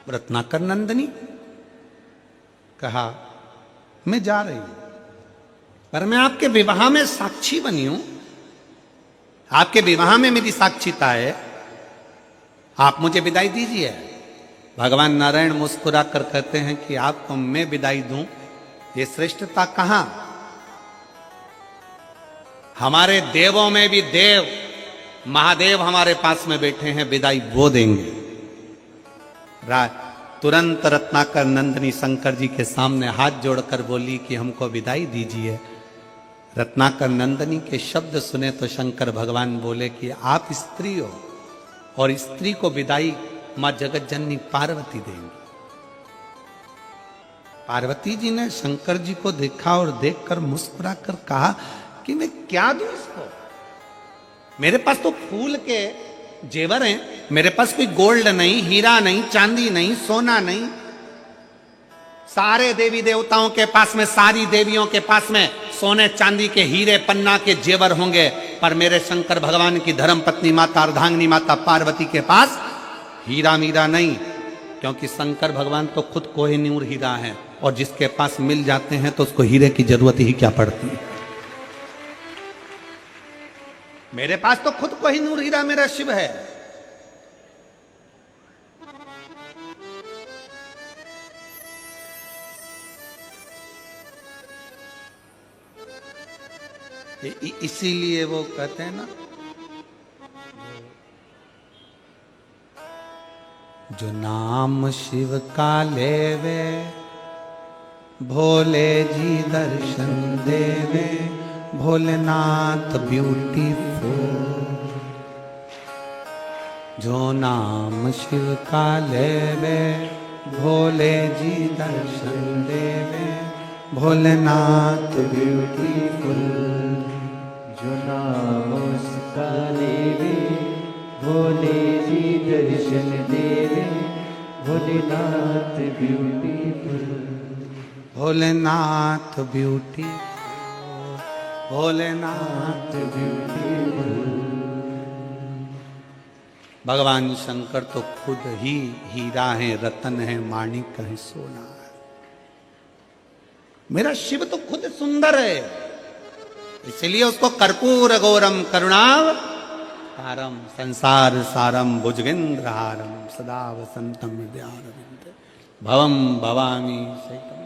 रत्नाकर नंदनी कहा, मैं जा रही हूं, पर मैं आपके विवाह में साक्षी बनी हूं, आपके विवाह में मेरी साक्षीता है, आप मुझे विदाई दीजिए। भगवान नारायण मुस्कुरा कर कहते हैं कि आपको मैं विदाई दूं, ये श्रेष्ठता कहां? हमारे देवों में भी देव महादेव हमारे पास में बैठे हैं, विदाई वो देंगे। तुरंत रत्नाकर नंदनी शंकर जी के सामने हाथ जोड़कर बोली कि हमको विदाई दीजिए। रत्नाकर नंदनी के शब्द सुने तो शंकर भगवान बोले कि आप स्त्री हो और स्त्री को विदाई मां जगत जननी पार्वती देंगी। पार्वती जी ने शंकर जी को देखा और देखकर मुस्कुरा कर कहा कि मैं क्या दूं इसको, मेरे पास तो फूल के जेवर हैं, मेरे पास कोई गोल्ड नहीं, हीरा नहीं, चांदी नहीं, सोना नहीं। सारे देवी देवताओं के पास में, सारी देवियों के पास में सोने चांदी के हीरे पन्ना के जेवर होंगे, पर मेरे शंकर भगवान की धर्म पत्नी माता अर्धांगिनी माता पार्वती के पास हीरा मीरा नहीं, क्योंकि शंकर भगवान तो खुद कोहिनूर हीरा है, और जिसके पास मिल जाते हैं तो उसको हीरे की जरूरत ही क्या पड़ती है। मेरे पास तो खुद कोहिनूर हीरा मेरा शिव है। इसीलिए वो कहते हैं ना, जो नाम शिव का लेवे भोले जी दर्शन देवे, भोलेनाथ ब्यूटीफुल। जो नाम शिव का लेवे भोले जी दर्शन देवे, भोलेनाथ ब्यूटीफुल। जो नाम उसका लेवे भोले जी दर्शन देवे, Bholenath beautiful, Bholenath beauty, Bholenath beautiful. भगवान शंकर तो खुद ही हीरा है, रतन है, माणिक है, सोना है। मेरा शिव तो खुद सुंदर है, इसलिए उसको कर्पूर गौरम करुणाव तारम संसार सारम भुजगेंद्र हारम सदा वसंतम हृदयारविंद भवम भवामी सहितम।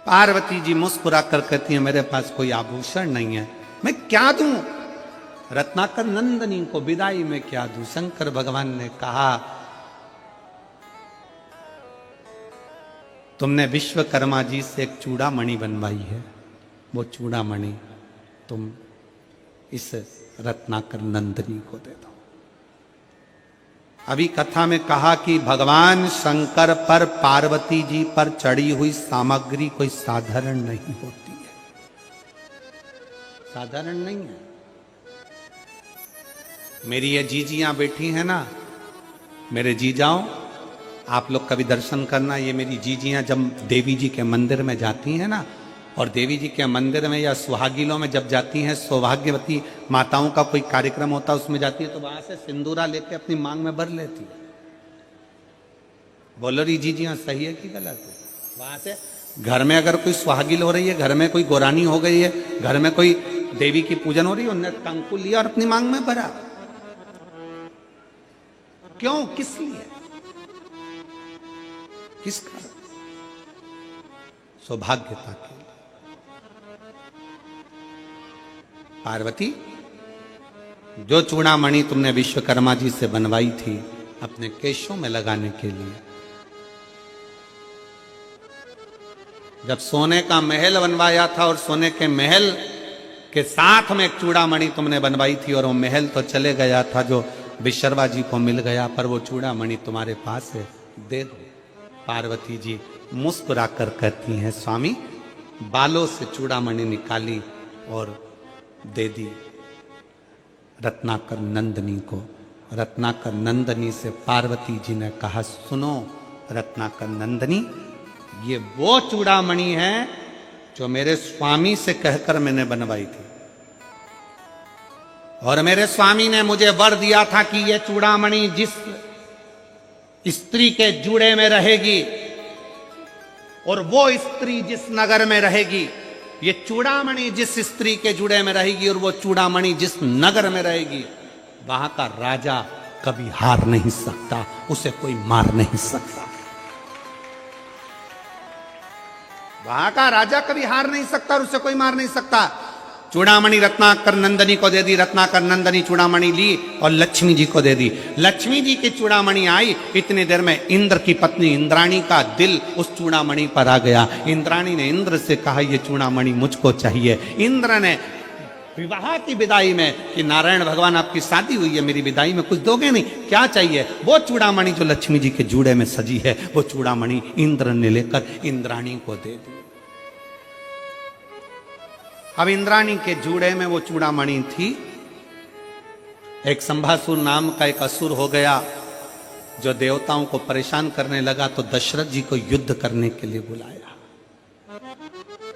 पार्वती जी मुस्कुरा कर कहती है, मेरे पास कोई आभूषण नहीं है, मैं क्या दूं? रत्नाकर नंदनी को विदाई में क्या दूं? शंकर भगवान ने कहा, तुमने विश्वकर्मा जी से एक चूड़ामणि बनवाई है, वो चूड़ामणि तुम इस रत्नाकर नंदनी को दे दो। अभी कथा में कहा कि भगवान शंकर पर पार्वती जी पर चढ़ी हुई सामग्री कोई साधारण नहीं होती है, साधारण नहीं है। मेरी ये जीजियां बैठी हैं ना, मेरे जीजाओं, आप लोग कभी दर्शन करना, ये मेरी जीजियां जब देवी जी के मंदिर में जाती हैं ना, और देवी जी के मंदिर में या सुहागिलों में जब जाती हैं, सौभाग्यवती माताओं का कोई कार्यक्रम होता है उसमें जाती है, तो वहां से सिंदूरा लेके अपनी मांग में भर लेती है। बोलो रही जीजियां सही है कि गलत है? वहां से घर में अगर कोई सुहागिल हो रही है, घर में कोई गोरानी हो गई है, घर में कोई देवी की पूजन हो रही है, उन्होंने कंकु लिया और अपनी मांग में भरा। क्यों? किस लिए? किस कारण? सौभाग्यता के। पार्वती, जो चूड़ामणि तुमने विश्वकर्मा जी से बनवाई थी अपने केशों में लगाने के लिए, जब सोने का महल बनवाया था और सोने के महल के साथ में एक चूड़ामणि तुमने बनवाई थी, और वो महल तो चले गया था जो विश्वकर्मा जी को मिल गया, पर वो चूड़ामणि तुम्हारे पास है, दे दो। पार्वती जी मुस्कुरा कर कहती हैं, स्वामी, बालों से चूड़ामणि निकाली और दे दी रत्नाकर नंदनी को। रत्नाकर नंदनी से पार्वती जी ने कहा, सुनो रत्नाकर नंदनी, ये वो चूड़ामणि है जो मेरे स्वामी से कहकर मैंने बनवाई थी, और मेरे स्वामी ने मुझे वर दिया था कि ये चूड़ामणि जिस स्त्री के जूड़े में रहेगी और वो स्त्री जिस नगर में रहेगी, ये चूड़ामणि जिस स्त्री के जुड़े में रहेगी और वो चूड़ामणि जिस नगर में रहेगी, वहां का राजा कभी हार नहीं सकता, उसे कोई मार नहीं सकता। वहां का राजा कभी हार नहीं सकता और उसे कोई मार नहीं सकता। चूड़ामणि रत्नाकर नंदनी को दे दी। रत्नाकर नंदनी चूड़ामणि ली और लक्ष्मी जी को दे दी। लक्ष्मी जी की चूड़ामणि आई, इतनी देर में इंद्र की पत्नी इंद्राणी का दिल उस चूड़ामणि पर आ गया। इंद्राणी ने इंद्र से कहा, ये चूड़ामणि मुझको चाहिए। इंद्र ने विवाह की विदाई में कि नारायण भगवान आपकी शादी हुई है, मेरी विदाई में कुछ दोगे नहीं? क्या चाहिए? वो चूड़ामणि जो लक्ष्मी जी के जूड़े में सजी है, वो चूड़ामणि इंद्र ने लेकर इंद्राणी को दे दी। अब इंद्राणी के जूड़े में वो चूड़ामणि थी। एक संभासुर नाम का एक असुर हो गया जो देवताओं को परेशान करने लगा, तो दशरथ जी को युद्ध करने के लिए बुलाया।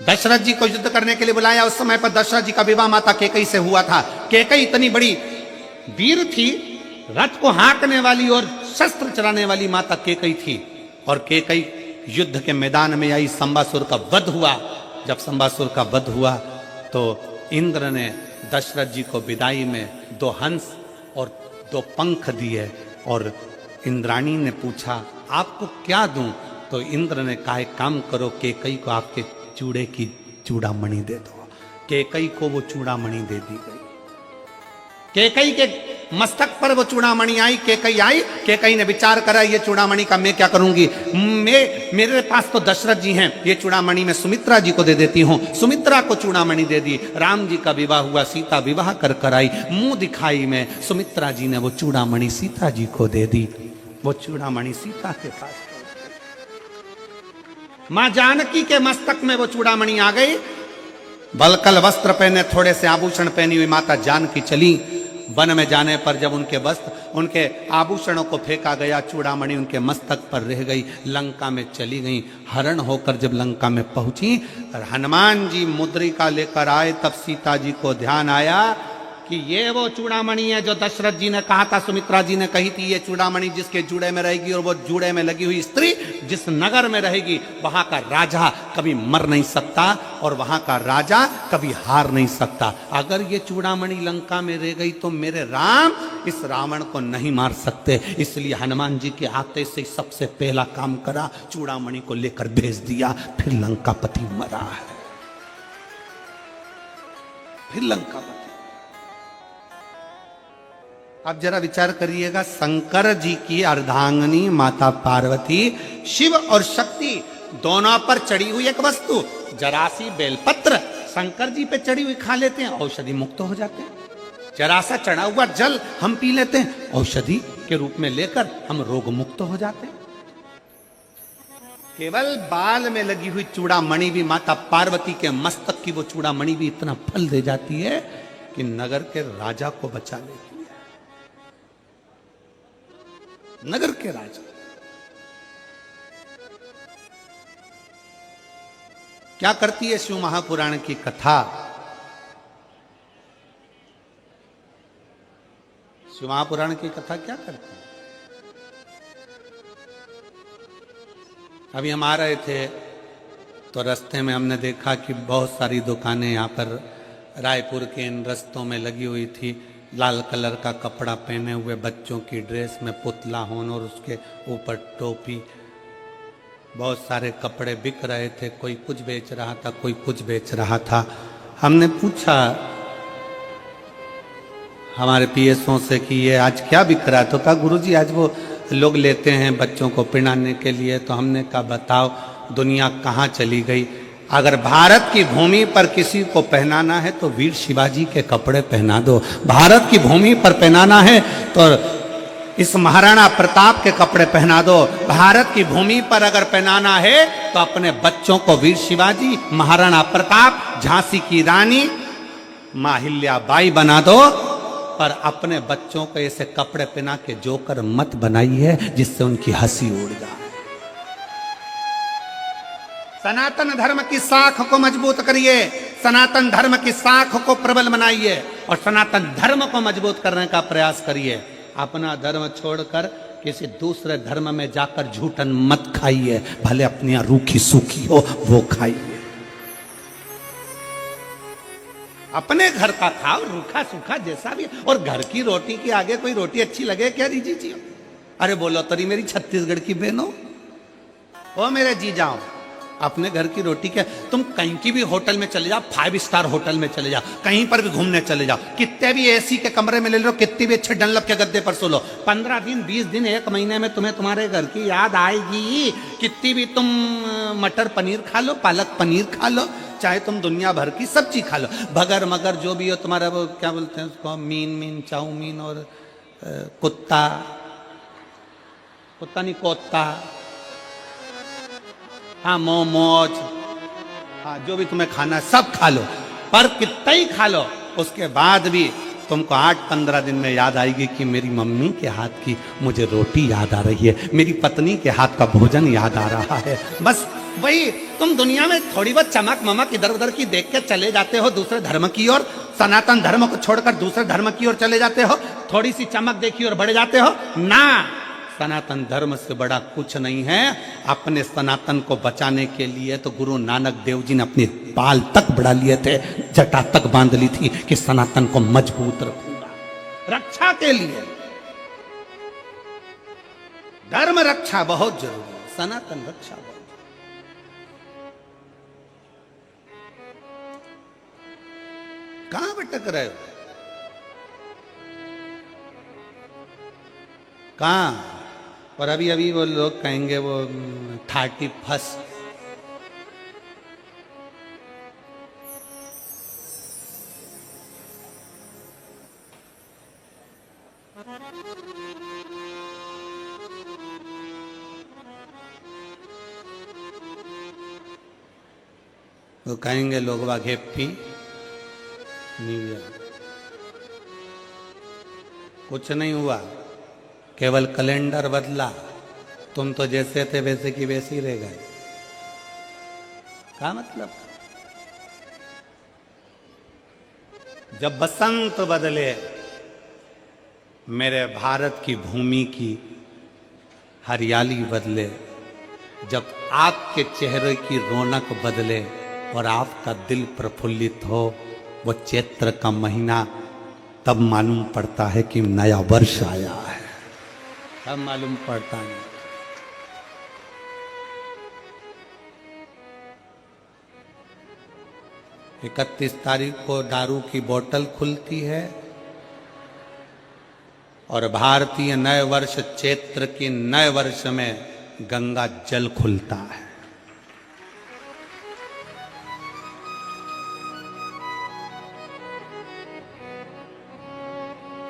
दशरथ जी को युद्ध करने के लिए बुलाया। उस समय पर दशरथ जी का विवाह माता केकई से हुआ था। केकई इतनी बड़ी वीर थी, रथ को हाँकने वाली और शस्त्र चलाने वाली माता केकई थी। और केकई युद्ध के मैदान में आई। संबासुर का वध हुआ। जब संबासुर का वध हुआ तो इंद्र ने दशरथ जी को विदाई में 2 हंस और 2 पंख दिए। और इंद्राणी ने पूछा, आपको क्या दूं? तो इंद्र ने कहा, एक काम करो, केकई को आपके चूड़े की चूड़ामणि दे दो। केकई को वो चूड़ामणि दे दी गई। केकई के मस्तक पर वो चूड़ामणि आई। केकई आई, केकई ने विचार करा, ये चूड़ामणि का मैं क्या करूंगी? मेरे पास तो दशरथ जी हैं, ये चूड़ामणि मैं सुमित्रा जी को दे देती हूँ। सुमित्रा को चूड़ामणि दे दी। राम जी का विवाह हुआ, सीता विवाह कर आई। मुंह दिखाई में सुमित्रा जी ने वो चूड़ामणि सीता जी को दे दी। वो चूड़ामणि सीता के पास, मां जानकी के मस्तक में वो चूड़ामणि आ गई। बलकल वस्त्र पहने, थोड़े से आभूषण पहनी हुई माता जानकी चली वन में जाने पर जब उनके वस्त्र, उनके आभूषणों को फेंका गया, चूड़ामणि उनके मस्तक पर रह गई, लंका में चली गई। हरण होकर जब लंका में पहुंची, हनुमान जी मुद्रिका लेकर आए, तब सीता जी को ध्यान आया कि ये वो चूड़ामणि है जो दशरथ जी ने कहा था, सुमित्रा जी ने कही थी, ये चूड़ामणि जिसके जूड़े में रहेगी और वो जूड़े में लगी हुई स्त्री जिस नगर में रहेगी, वहां का राजा कभी मर नहीं सकता और वहां का राजा कभी हार नहीं सकता। अगर ये चूड़ामणि लंका में रह गई तो मेरे राम इस रावण को नहीं मार सकते। इसलिए हनुमान जी के आते से सबसे पहला काम करा, चूड़ामणि को लेकर भेज दिया। फिर लंकापति मरा है, फिर लंकापति। आप जरा विचार करिएगा, शंकर जी की अर्धांगिनी माता पार्वती शिव और शक्ति दोनों पर चढ़ी हुई एक वस्तु, जरासी बेलपत्र शंकर जी पे चढ़ी हुई खा लेते हैं, औषधि मुक्त हो जाते हैं। जरासा चढ़ा हुआ जल हम पी लेते हैं, औषधि के रूप में लेकर हम रोग मुक्त हो जाते हैं। केवल बाल में लगी हुई चूड़ामणि भी, माता पार्वती के मस्तक की वो चूड़ामणि भी इतना फल दे जाती है कि नगर के राजा को बचा लेती है। नगर के राजा क्या करती है शिव महापुराण की कथा। शिव महापुराण की कथा क्या करती है। अभी हम आ रहे थे तो रास्ते में हमने देखा कि बहुत सारी दुकानें यहाँ पर रायपुर के इन रस्तों में लगी हुई थी। लाल कलर का कपड़ा पहने हुए बच्चों की ड्रेस में पुतला होन और उसके ऊपर टोपी, बहुत सारे कपड़े बिक रहे थे। कोई कुछ बेच रहा था, कोई कुछ बेच रहा था। हमने पूछा हमारे पीएसओ से कि ये आज क्या बिक रहा है, तो कहा गुरुजी आज वो लोग लेते हैं बच्चों को पहनाने के लिए। तो हमने कहा बताओ दुनिया कहाँ चली गई। अगर भारत की भूमि पर किसी को पहनाना है तो वीर शिवाजी के कपड़े पहना दो। भारत की भूमि पर पहनाना है तो इस महाराणा प्रताप के कपड़े पहना दो। भारत की भूमि पर अगर पहनाना है तो अपने बच्चों को वीर शिवाजी, महाराणा प्रताप, झांसी की रानी, माहिल्याबाई बना दो। पर अपने बच्चों को ऐसे कपड़े पहना के जोकर मत बनाइए जिससे उनकी हंसी उड़ जाए। सनातन धर्म की साख को मजबूत करिए, सनातन धर्म की साख को प्रबल बनाइए और सनातन धर्म को मजबूत करने का प्रयास करिए। अपना धर्म छोड़कर किसी दूसरे धर्म में जाकर झूठन मत खाइए, भले अपनी रूखी सूखी हो वो खाइए। अपने घर का खाओ, रूखा सूखा जैसा भी। और घर की रोटी के आगे कोई रोटी अच्छी लगे क्या जी जी? अरे बोलो तरी मेरी छत्तीसगढ़ की बहनों, ओ मेरे जी जाओ, अपने घर की रोटी क्या। तुम कहीं की भी होटल में चले जाओ, 5 स्टार होटल में चले जाओ, कहीं पर भी घूमने चले जाओ, कितने भी एसी के कमरे में ले लो, कितने भी अच्छे डनलप के गद्दे पर सो लो, 15 दिन 20 दिन 1 महीने में तुम्हें तुम्हारे घर की याद आएगी। कितनी भी तुम मटर पनीर खा लो, पालक पनीर खा लो, चाहे तुम दुनिया भर की सब्जी खा लो, बगर मगर जो भी हो तुम्हारा, वो क्या बोलते हैं उसको, मीन चाउमीन और कुत्ता नहीं कोत्ता, हाँ मोमोज, हाँ जो भी तुम्हें खाना है सब खा लो। पर कितना ही खा लो, उसके बाद भी तुमको 8-15 दिन में याद आएगी कि मेरी मम्मी के हाथ की मुझे रोटी याद आ रही है, मेरी पत्नी के हाथ का भोजन याद आ रहा है। बस वही तुम दुनिया में थोड़ी बहुत चमक ममक इधर उधर की देख के चले जाते हो दूसरे धर्म की ओर, सनातन धर्म को छोड़कर दूसरे धर्म की ओर चले जाते हो, थोड़ी सी चमक देखी और बढ़ जाते हो ना। सनातन धर्म से बड़ा कुछ नहीं है। अपने सनातन को बचाने के लिए तो गुरु नानक देव जी ने अपने बाल तक बढ़ा लिए थे, जटा तक बांध ली थी कि सनातन को मजबूत रखूंगा, रक्षा के लिए। धर्म रक्षा बहुत जरूरी है, सनातन रक्षा बहुत। कहां भटक रहे हो, कहां? और अभी अभी वो लोग कहेंगे वो 31st वो कहेंगे लोग वाघ हैप्पी न्यू ईयर। कुछ नहीं हुआ, केवल कैलेंडर बदला। तुम तो जैसे थे वैसे की वैसे ही रह गए। क्या मतलब? जब बसंत बदले, मेरे भारत की भूमि की हरियाली बदले, जब आपके चेहरे की रौनक बदले और आपका दिल प्रफुल्लित हो, वो चैत्र का महीना, तब मालूम पड़ता है कि नया वर्ष आया है। तब मालूम पड़ता है। 31 तारीख को दारू की बोतल खुलती है और भारतीय नए वर्ष चैत्र की नए वर्ष में गंगा जल खुलता है।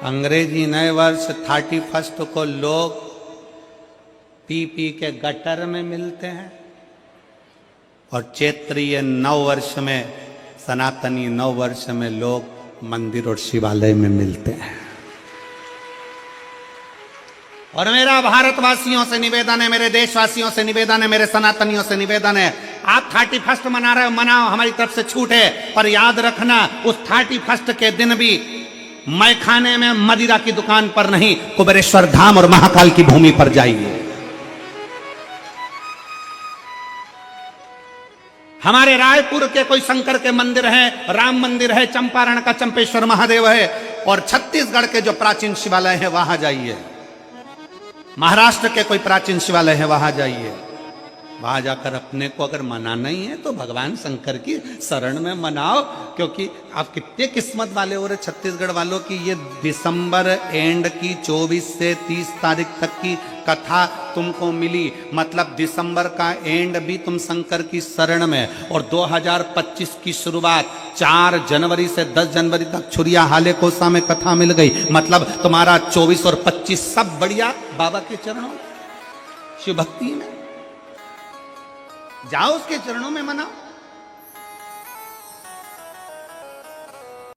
अंग्रेजी नए वर्ष 31 को लोग पी पी के गटर में मिलते हैं और चैत्रीय नव वर्ष में, सनातनी नव वर्ष में लोग मंदिर और शिवालय में मिलते हैं। और मेरा भारतवासियों से निवेदन है, मेरे देशवासियों से निवेदन है, मेरे सनातनियों से निवेदन है, आप 31 मना रहे हो, मनाओ, हमारी तरफ से छूट है। पर याद रखना, उस 31 के दिन भी मैं खाने में मदिरा की दुकान पर नहीं, कुबेरेश्वर धाम और महाकाल की भूमि पर जाइए। हमारे रायपुर के कोई शंकर के मंदिर है, राम मंदिर है, चंपारण का चंपेश्वर महादेव है, और छत्तीसगढ़ के जो प्राचीन शिवालय है वहां जाइए। महाराष्ट्र के कोई प्राचीन शिवालय है वहां जाइए। वहां जाकर अपने को अगर मनाना ही है तो भगवान शंकर की शरण में मनाओ, क्योंकि आप कितने किस्मत वाले हो रहे छत्तीसगढ़ वालों की, ये दिसंबर एंड की 24 से 30 तारीख तक की कथा तुमको मिली। मतलब दिसंबर का एंड भी तुम शंकर की शरण में, और 2025 की शुरुआत 4 जनवरी से 10 जनवरी तक छुरिया हाले कोसा में कथा मिल गई। मतलब तुम्हारा 24 और 25 सब बढ़िया बाबा के चरणों, शिव भक्ति में जाओ, उसके चरणों में मनाओ।